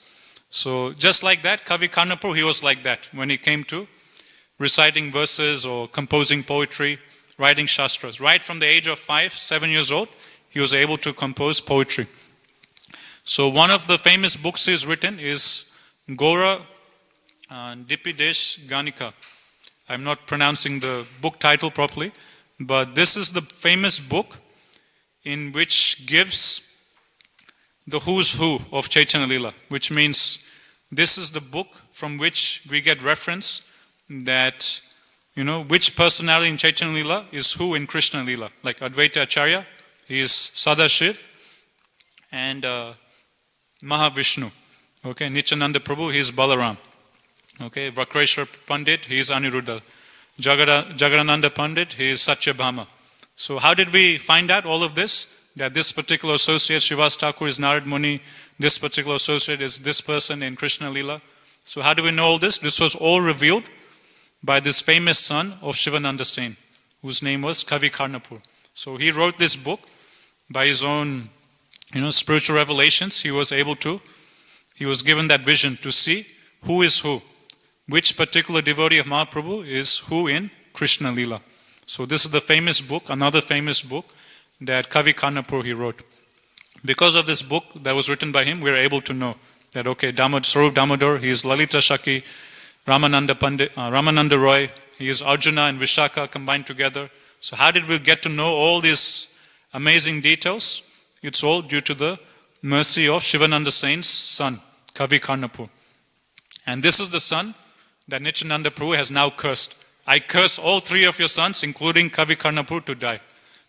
So just like that, Kavi Karnapur, he was like that when he came to reciting verses or composing poetry, writing shastras. Right from the age of 5, 7 years old, he was able to compose poetry. So one of the famous books he's written is Gora Dipidesh Ganika. I'm not pronouncing the book title properly, but this is the famous book in which gives the who's who of Chaitanya Leela, which means this is the book from which we get reference that, which personality in Chaitanya Leela is who in Krishna Leela. Like Advaita Acharya, he is Sadashiv, and Mahavishnu. Okay, Nityananda Prabhu, he is Balaram. Okay, Vakreshwar Pandit, he is Aniruddha. Jagadananda Pandit, he is Satyabhama. So how did we find out all of this? That this particular associate, Srivas Thakur, is Narad Muni, this particular associate is this person in Krishna Leela. So how do we know all this? This was all revealed by this famous son of Shivananda Sen, whose name was Kavi Karnapur. So he wrote this book by his own, spiritual revelations. He was given that vision to see who is who. Which particular devotee of Mahaprabhu is who in Krishna Leela. So this is the famous book, another famous book that Kavi Karnapur he wrote. Because of this book that was written by him, we are able to know that, okay, Swarup Damodar, he is Lalita Shaki, Ramananda Roy, he is Arjuna and Vishaka combined together. So how did we get to know all these amazing details? It's all due to the mercy of Shivananda Sen's son, Kavi Karnapur. And this is the son that Nityananda Prabhu has now cursed. I curse all three of your sons, including Kavi Karnapur, to die.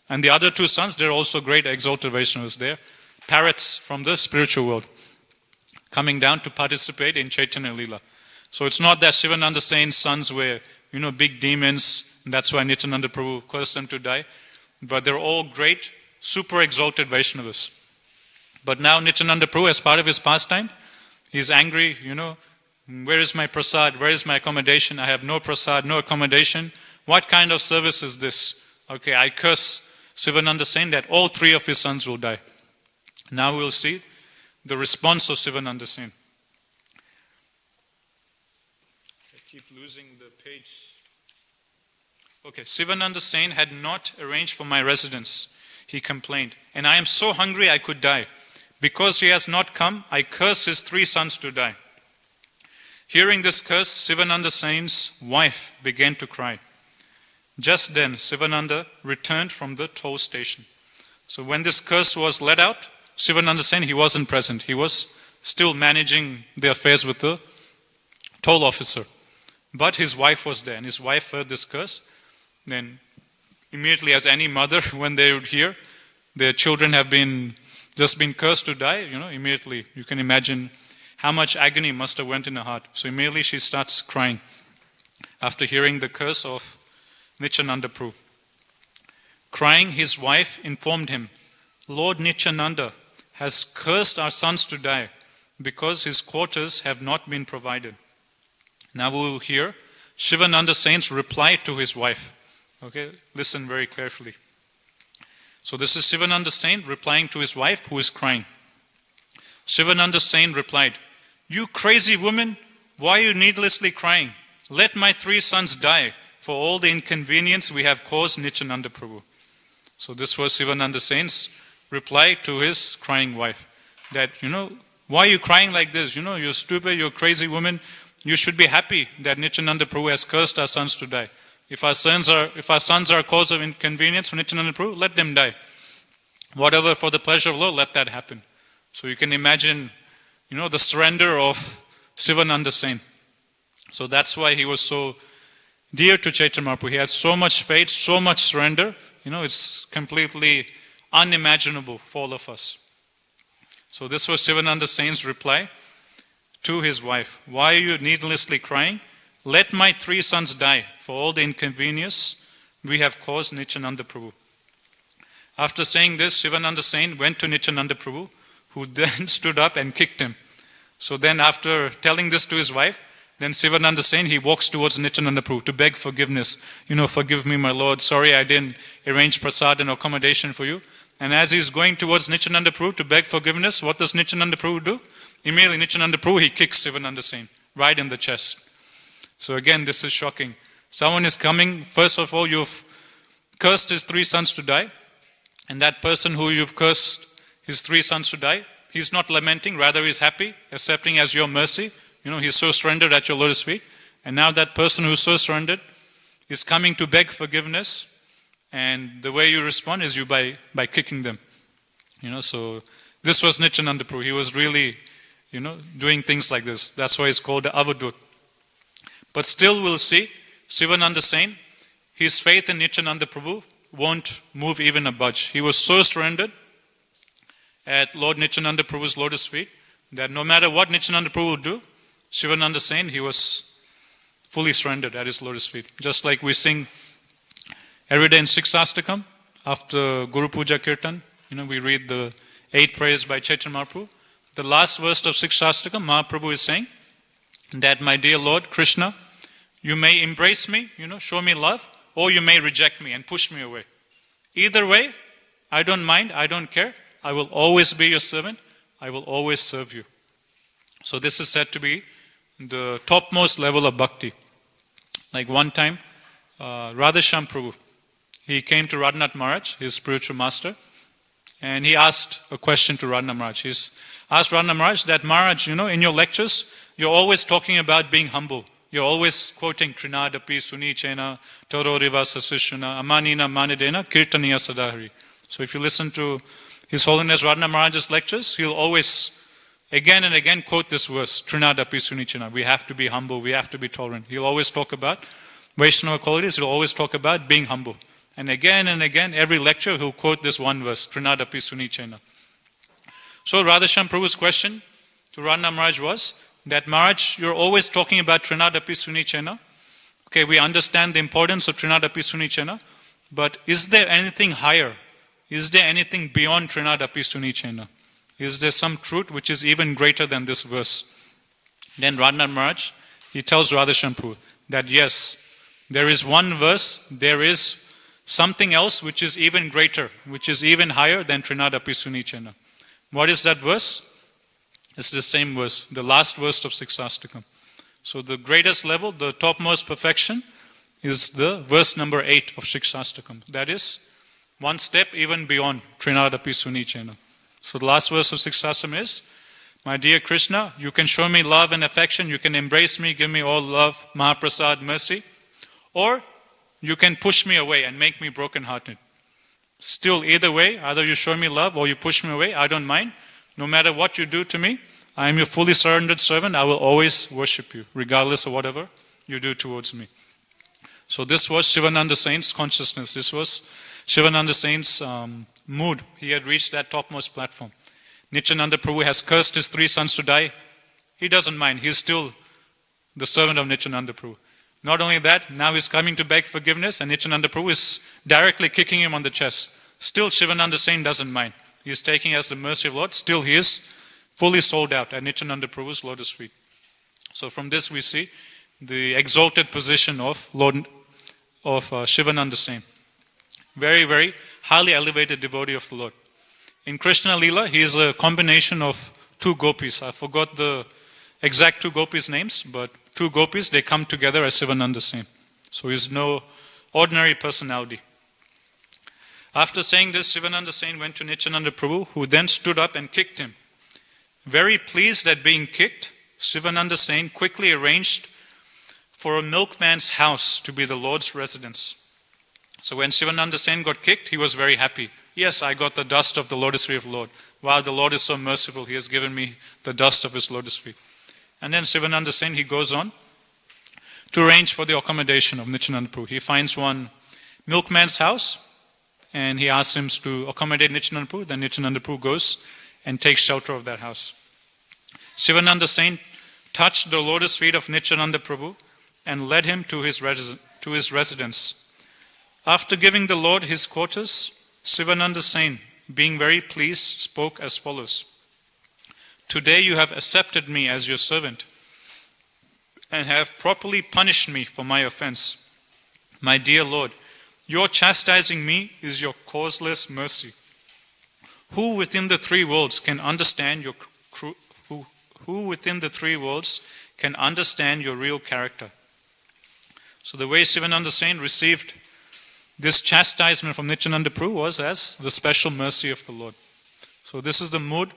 And the other two sons, they're also great exalted Vaishnavas. They're parrots from the spiritual world, coming down to participate in Chaitanya Leela. So it's not that Shivananda Sen's sons were, big demons, and that's why Nityananda Prabhu cursed them to die. But they're all great, super exalted Vaishnavas. But now Nityananda Prabhu, as part of his pastime, he's angry, where is my prasad? Where is my accommodation? I have no prasad, no accommodation. What kind of service is this? Okay, I curse Sivananda Sen that all three of his sons will die. Now we'll see the response of Sivananda Sen. I keep losing the page. Okay, Sivananda Sen had not arranged for my residence, he complained. And I am so hungry I could die. Because he has not come, I curse his three sons to die. Hearing this curse, Sivananda Sen's wife began to cry. Just then, Sivananda returned from the toll station. So when this curse was let out, Sivananda Sen, he wasn't present. He was still managing the affairs with the toll officer. But his wife was there, and his wife heard this curse. Then immediately, as any mother, when they would hear their children have just been cursed to die, immediately you can imagine how much agony must have went in her heart. So immediately she starts crying after hearing the curse of Nityananda Prabhu. Crying, his wife informed him, Lord Nityananda has cursed our sons to die because his quarters have not been provided. Now we will hear Shivananda Sen's reply to his wife. Okay, listen very carefully. So this is Shivananda Sen replying to his wife who is crying. Shivananda Sen replied, You crazy woman, why are you needlessly crying? Let my three sons die for all the inconvenience we have caused Nityananda Prabhu. So this was Sivananda Sen's reply to his crying wife. That, why are you crying like this? You're stupid, you're a crazy woman. You should be happy that Nityananda Prabhu has cursed our sons to die. If our sons are a cause of inconvenience for Nityananda Prabhu, let them die. Whatever for the pleasure of Lord, let that happen. So you can imagine, the surrender of Sivananda Sen. So that's why he was so dear to Chaitanya Mahaprabhu. He had so much faith, so much surrender. It's completely unimaginable for all of us. So this was Sivananda Sen's reply to his wife. Why are you needlessly crying? Let my three sons die for all the inconvenience we have caused Nityananda Prabhu. After saying this, Sivananda Sen went to Nityananda Prabhu, who then stood up and kicked him. So then after telling this to his wife, then Sivananda Sen, he walks towards Nityananda Prabhu to beg forgiveness. Forgive me, my Lord. Sorry I didn't arrange prasad and accommodation for you. And as he's going towards Nityananda Prabhu to beg forgiveness, what does Nityananda Prabhu do? Immediately Nityananda Prabhu, he kicks Sivananda Sen right in the chest. So again, this is shocking. Someone is coming, first of all, you've cursed his three sons to die. And that person who you've cursed his three sons to die, he's not lamenting, rather he's happy, accepting as your mercy. He's so surrendered at your lotus feet. And now that person who's so surrendered is coming to beg forgiveness. And the way you respond is by kicking them. So This was Nityananda Prabhu. He was really, doing things like this. That's why he's called the Avadut. But still we'll see, Sivananda Sain, his faith in Nityananda Prabhu won't move even a budge. He was so surrendered at Lord Nityananda Prabhu's lotus feet that no matter what Nityananda Prabhu would do, Sivananda Sain, he was fully surrendered at his lotus feet. Just like we sing every day in Siksastakam, after Guru Puja Kirtan, we read the 8 prayers by Chaitanya Mahaprabhu. The last verse of Siksastakam, Mahaprabhu is saying that, my dear Lord Krishna, you may embrace me, show me love, or you may reject me and push me away. Either way, I don't mind, I don't care. I will always be your servant. I will always serve you. So this is said to be the topmost level of bhakti. Like one time, Radhashyam Prabhu, he came to Radhanath Maharaj, his spiritual master, and he asked a question to Radhanath Maharaj. He's asked Radhanath Maharaj that, Maharaj, in your lectures, you're always talking about being humble. You're always quoting Trinadapi Sunichena, Toro Rivasa Sishuna, Amanina Manidena, Kirtaniya Sadahari. So if you listen to His Holiness Radhanath Maharaj's lectures, he'll always again and again quote this verse, Trinadapi Sunichena. We have to be humble, we have to be tolerant. He'll always talk about Vaishnava qualities, he'll always talk about being humble. And again, every lecture, he'll quote this one verse, Trinadapi Sunichena. So Radhashyam Prabhu's question to Radhanath Maharaj was that, Maharaj, you're always talking about Trinadapi Sunichena. Okay, we understand the importance of Trinadapi Sunichena, but is there anything higher? Is there anything beyond Trinadapi Sunichena? Is there some truth which is even greater than this verse? Then Radhanath Maharaj, he tells Radhashyam Prabhu that yes, there is one verse, there is something else which is even greater, which is even higher than Trinadapi Sunichena. What is that verse? It's the same verse, the last verse of Siksastakam. So the greatest level, the topmost perfection, is the verse number 8 of Siksastakam. That is one step even beyond Trinadapi Sunichena. So the last verse of Siksastakam is, my dear Krishna, you can show me love and affection, you can embrace me, give me all love, Mahaprasad, mercy, or you can push me away and make me broken-hearted. Still, either way, either you show me love or you push me away, I don't mind. No matter what you do to me, I am your fully surrendered servant. I will always worship you, regardless of whatever you do towards me. So this was Shivananda Saint's consciousness. This was Shivananda Saint's mood. He had reached that topmost platform. Nityananda Prabhu has cursed his 3 sons to die. He doesn't mind. He's still the servant of Nityananda Prabhu. Not only that, now he's coming to beg forgiveness, and Nityananda Prabhu is directly kicking him on the chest. Still, Shivananda Saint doesn't mind. He is taking as the mercy of the Lord. Still, he is fully sold out at Nityananda Prabhu's lotus feet. So from this we see the exalted position of Shivananda Saint. Very, very highly elevated devotee of the Lord. In Krishna Leela, he is a combination of 2 gopis. I forgot the exact 2 gopis' names, but 2 gopis, they come together as Sivananda Saint. So he is no ordinary personality. After saying this, Sivananda Saint went to Nityananda Prabhu, who then stood up and kicked him. Very pleased at being kicked, Sivananda Saint quickly arranged for a milkman's house to be the Lord's residence. So when Sivananda Saint got kicked, he was very happy. Yes, I got the dust of the lotus feet of the Lord. Wow, the Lord is so merciful, He has given me the dust of His lotus feet. And then Sivananda Saint, he goes on to arrange for the accommodation of Nityananda Prabhu. He finds one milkman's house, and he asks him to accommodate Nityananda Prabhu. Then Nityananda Prabhu goes and takes shelter of that house. Sivananda Saint touched the lotus feet of Nityananda Prabhu and led him to his residence. After giving the Lord his quarters, Sivananda Saint, being very pleased, spoke as follows. Today you have accepted me as your servant and have properly punished me for my offense. My dear Lord, your chastising me is your causeless mercy. Who within the 3 worlds can understand your real character? So the way Sivananda Saint received this chastisement from Nityananda Prabhu was as the special mercy of the Lord. So this is the mood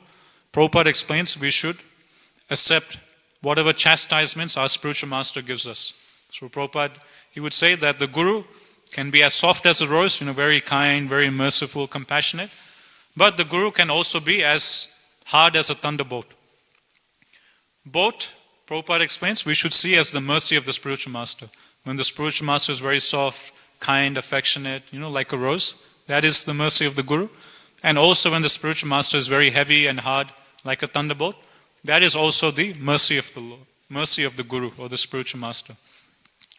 Prabhupada explains we should accept whatever chastisements our spiritual master gives us. So Prabhupada, he would say that the Guru can be as soft as a rose, very kind, very merciful, compassionate. But the Guru can also be as hard as a thunderbolt. Both, Prabhupada explains, we should see as the mercy of the spiritual master. When the spiritual master is very soft, kind, affectionate, like a rose, that is the mercy of the Guru. And also when the spiritual master is very heavy and hard, like a thunderbolt, that is also the mercy of the Lord, mercy of the Guru or the spiritual master.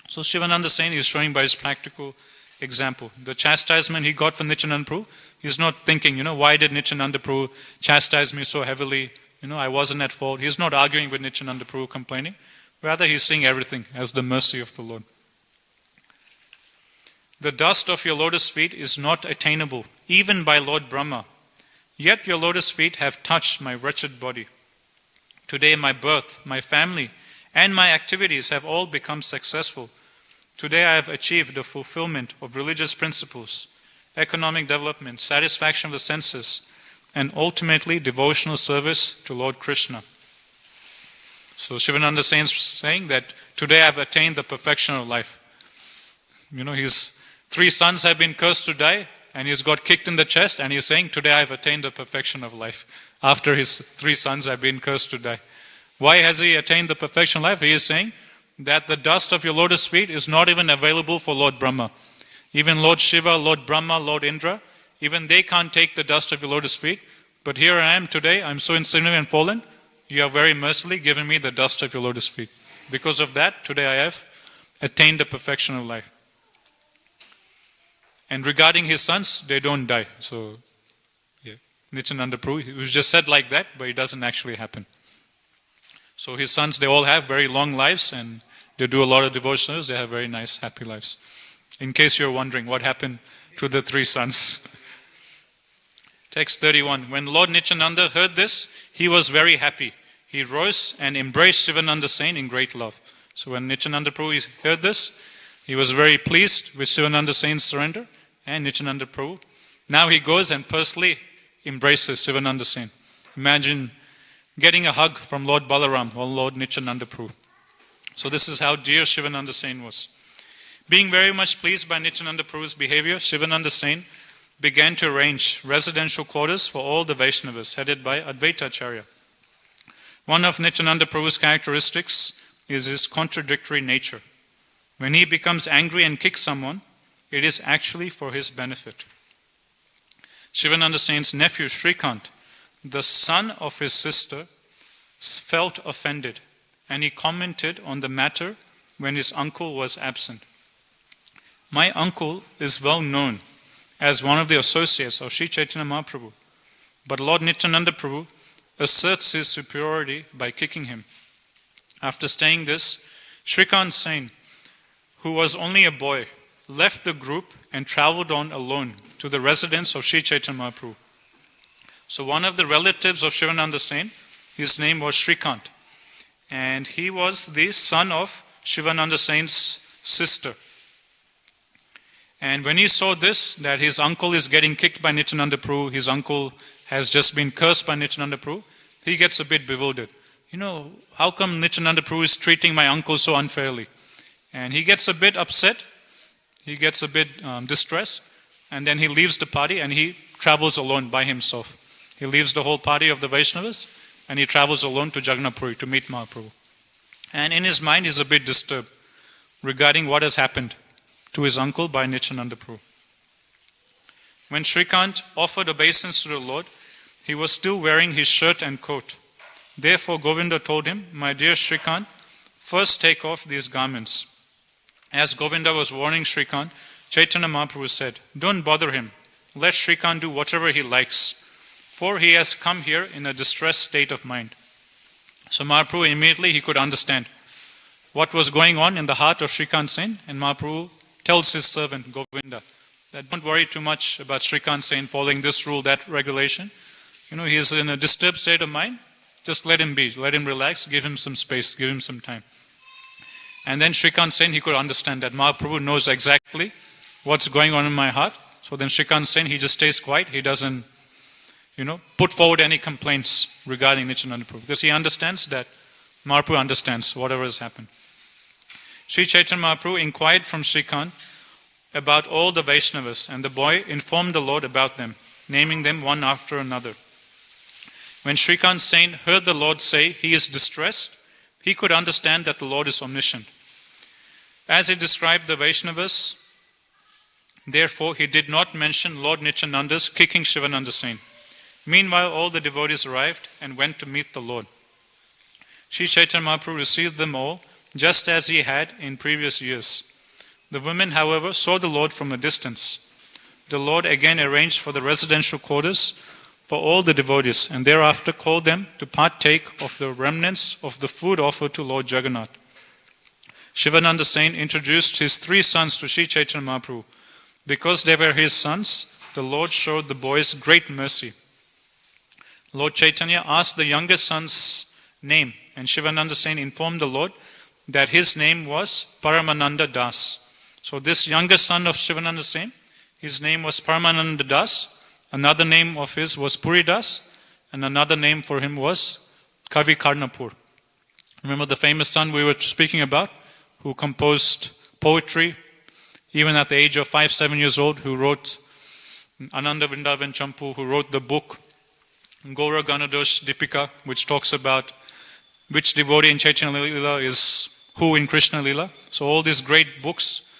So Shivananda Sen is showing by his practical example. The chastisement he got from Nityananda Prabhu, he's not thinking, why did Nityananda Prabhu chastise me so heavily? I wasn't at fault. He's not arguing with Nityananda Prabhu, complaining. Rather, he's seeing everything as the mercy of the Lord. The dust of your lotus feet is not attainable, even by Lord Brahma. Yet your lotus feet have touched my wretched body. Today my birth, my family, and my activities have all become successful. Today I have achieved the fulfillment of religious principles, economic development, satisfaction of the senses, and ultimately devotional service to Lord Krishna. So Shivananda Sen is saying that today I have attained the perfection of life. His 3 sons have been cursed to die, and he's got kicked in the chest, and he's saying, today I have attained the perfection of life. After his 3 sons have been cursed to die. Why has he attained the perfection of life? He is saying that the dust of your lotus feet is not even available for Lord Brahma. Even Lord Shiva, Lord Brahma, Lord Indra, even they can't take the dust of your lotus feet. But here I am today, I'm so insignificant and fallen, you have very mercifully given me the dust of your lotus feet. Because of that, today I have attained the perfection of life. And regarding his sons, they don't die. So, Nityananda Prabhu, it was just said like that, but it doesn't actually happen. So his sons, they all have very long lives, and they do a lot of devotionals, they have very nice, happy lives. In case you're wondering what happened to the 3 sons. Text 31. When Lord Nityananda heard this, he was very happy. He rose and embraced Shivananda Sen in great love. So when Nityananda Prabhu heard this, he was very pleased with Shivananda Sen's surrender and Nityananda Prabhu. Now he goes and personally embraces Shivananda Sen. Imagine getting a hug from Lord Balaram or Lord Nityananda Prabhu. So this is how dear Shivananda Sen was. Being very much pleased by Nityananda Prabhu's behavior, Shivananda Sen began to arrange residential quarters for all the Vaishnavas, headed by Advaita Acharya. One of Nityananda Prabhu's characteristics is his contradictory nature. When he becomes angry and kicks someone, it is actually for his benefit. Shivananda Sen's nephew Shrikant, the son of his sister, felt offended, and he commented on the matter when his uncle was absent. My uncle is well known as one of the associates of Sri Chaitanya Mahaprabhu, but Lord Nityananda Prabhu asserts his superiority by kicking him. After saying this, Shrikant Sen, who was only a boy, left the group and travelled on alone to the residence of Sri Chaitanya Mahaprabhu. So one of the relatives of Shivananda Sen, his name was Shrikant, and he was the son of Shivananda Sen's sister. And when he saw this, that his uncle is getting kicked by Nityananda Prabhu, his uncle has just been cursed by Nityananda Prabhu, he gets a bit bewildered. How come Nityananda Prabhu is treating my uncle so unfairly? And he gets a bit upset, he gets a bit distressed, and then he leaves the party and he travels alone by himself. He leaves the whole party of the Vaishnavas and he travels alone to Jagannath Puri to meet Mahaprabhu. And in his mind he's a bit disturbed regarding what has happened to his uncle by Nityananda Prabhu. When Shrikant offered obeisance to the Lord, he was still wearing his shirt and coat. Therefore Govinda told him, my dear Shrikant, first take off these garments. As Govinda was warning Shrikant, Chaitanya Mahaprabhu said, don't bother him. Let Shrikant do whatever he likes, for he has come here in a distressed state of mind. So Mahaprabhu immediately he could understand what was going on in the heart of Shrikant Sen, and Mahaprabhu tells his servant Govinda that don't worry too much about Shrikant Sen following this rule, that regulation. He is in a disturbed state of mind. Just let him be, let him relax, give him some space, give him some time. And then Shrikant Sen, he could understand that Mahaprabhu knows exactly what's going on in my heart. So then Shrikant Sen, he just stays quiet. He doesn't, put forward any complaints regarding Nityananda Prabhu, because he understands that Mahaprabhu understands whatever has happened. Sri Chaitanya Mahaprabhu inquired from Shrikant about all the Vaishnavas, and the boy informed the Lord about them, naming them one after another. When Srikant Sain heard the Lord say he is distressed, he could understand that the Lord is omniscient. As he described the Vaishnavas, therefore he did not mention Lord Nityananda's kicking Shivananda Sain. Meanwhile, all the devotees arrived and went to meet the Lord. Sri Chaitanya Mahaprabhu received them all, just as he had in previous years. The women, however, saw the Lord from a distance. The Lord again arranged for the residential quarters for all the devotees, and thereafter called them to partake of the remnants of the food offered to Lord Jagannath. Shivananda Sain introduced his 3 sons to Sri Chaitanya Mahaprabhu. Because they were his sons, the Lord showed the boys great mercy. Lord Chaitanya asked the youngest son's name, and Shivananda Sain informed the Lord that his name was Paramananda Das. So this youngest son of Shivananda Sain, his name was Paramananda Das. Another name of his was Puri Das, and another name for him was Kavi Karnapur. Remember the famous son we were speaking about, who composed poetry, even at the age of 5-7 years old, who wrote Ananda Vrindavan Champu, who wrote the book Gaura Ganadosh Dipika, which talks about which devotee in Chaitanya Lila is who in Krishna Lila. So all these great books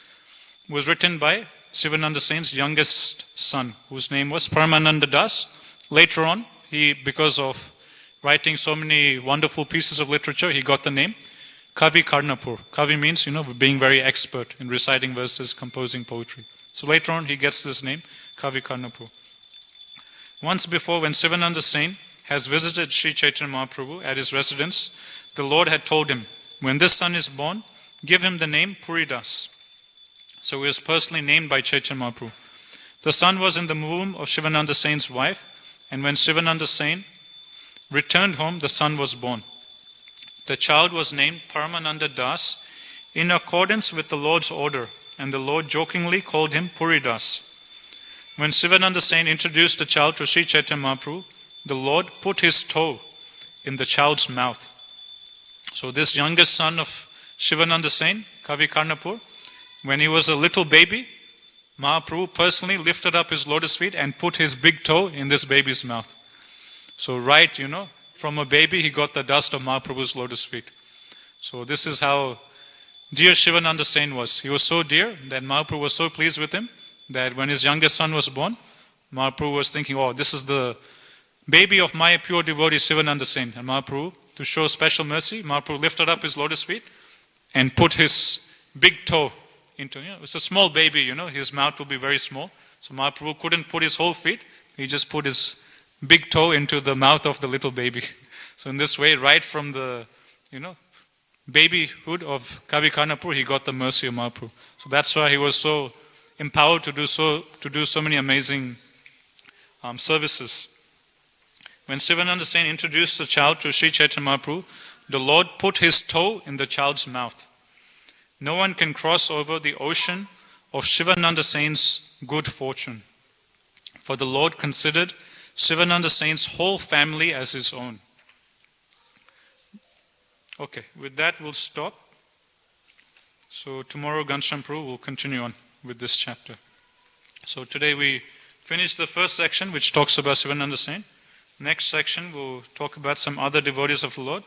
was written by Shivananda Sain's youngest son, whose name was Paramananda Das. Later on, because of writing so many wonderful pieces of literature, he got the name Kavi Karnapur. Kavi means, being very expert in reciting verses, composing poetry. So later on, he gets this name, Kavi Karnapur. Once before, when Shivananda Sain has visited Sri Chaitanya Mahaprabhu at his residence, the Lord had told him, when this son is born, give him the name Puridas. So he was personally named by Chaitanya Mahaprabhu. The son was in the womb of Shivananda Sain's wife, and when Shivananda Sain returned home, the son was born. The child was named Paramananda Das in accordance with the Lord's order, and the Lord jokingly called him Puridas. When Shivananda Sain introduced the child to Sri Chaitanya Mahaprabhu, the Lord put his toe in the child's mouth. So this youngest son of Shivananda Sain, Kavi Karnapur, when he was a little baby, Mahaprabhu personally lifted up his lotus feet and put his big toe in this baby's mouth. So right, from a baby, he got the dust of Mahaprabhu's lotus feet. So this is how dear Shivananda Sain was. He was so dear that Mahaprabhu was so pleased with him that when his youngest son was born, Mahaprabhu was thinking, this is the baby of my pure devotee Shivananda Sain. And Mahaprabhu, to show special mercy, Mahaprabhu lifted up his lotus feet and put his big toe into, it's a small baby, his mouth will be very small. So Mahaprabhu couldn't put his whole feet, he just put his big toe into the mouth of the little baby. So in this way, right from the, babyhood of Kavi Karnapur, he got the mercy of Mahaprabhu. So that's why he was so empowered to do so many amazing services. When Shivananda Sain introduced the child to Sri Chaitanya Mahaprabhu, the Lord put his toe in the child's mouth. No one can cross over the ocean of Shivananda Sain's good fortune, for the Lord considered Shivananda Sain's whole family as his own. Okay, with that we'll stop. So tomorrow Ghanshyam Prabhu will continue on with this chapter. So today we finished the first section, which talks about Shivananda Sain. Next section we'll talk about some other devotees of the Lord.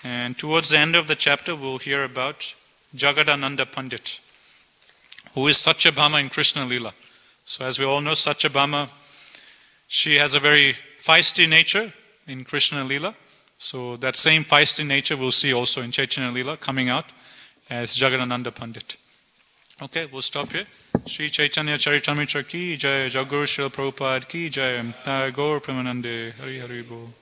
And towards the end of the chapter we'll hear about Jagadananda Pandit, who is Satyabhama in Krishna Lila. So as we all know, Satyabhama, she has a very feisty nature in Krishna Lila. So that same feisty nature we'll see also in Chaitanya Lila coming out as Jagadananda Pandit. Okay, we'll stop here. Sri Caitanya Caritamrta ki jai, Jagur Srila Prabhupada ki jai, Gaur Premanande, Hari Hari Bol.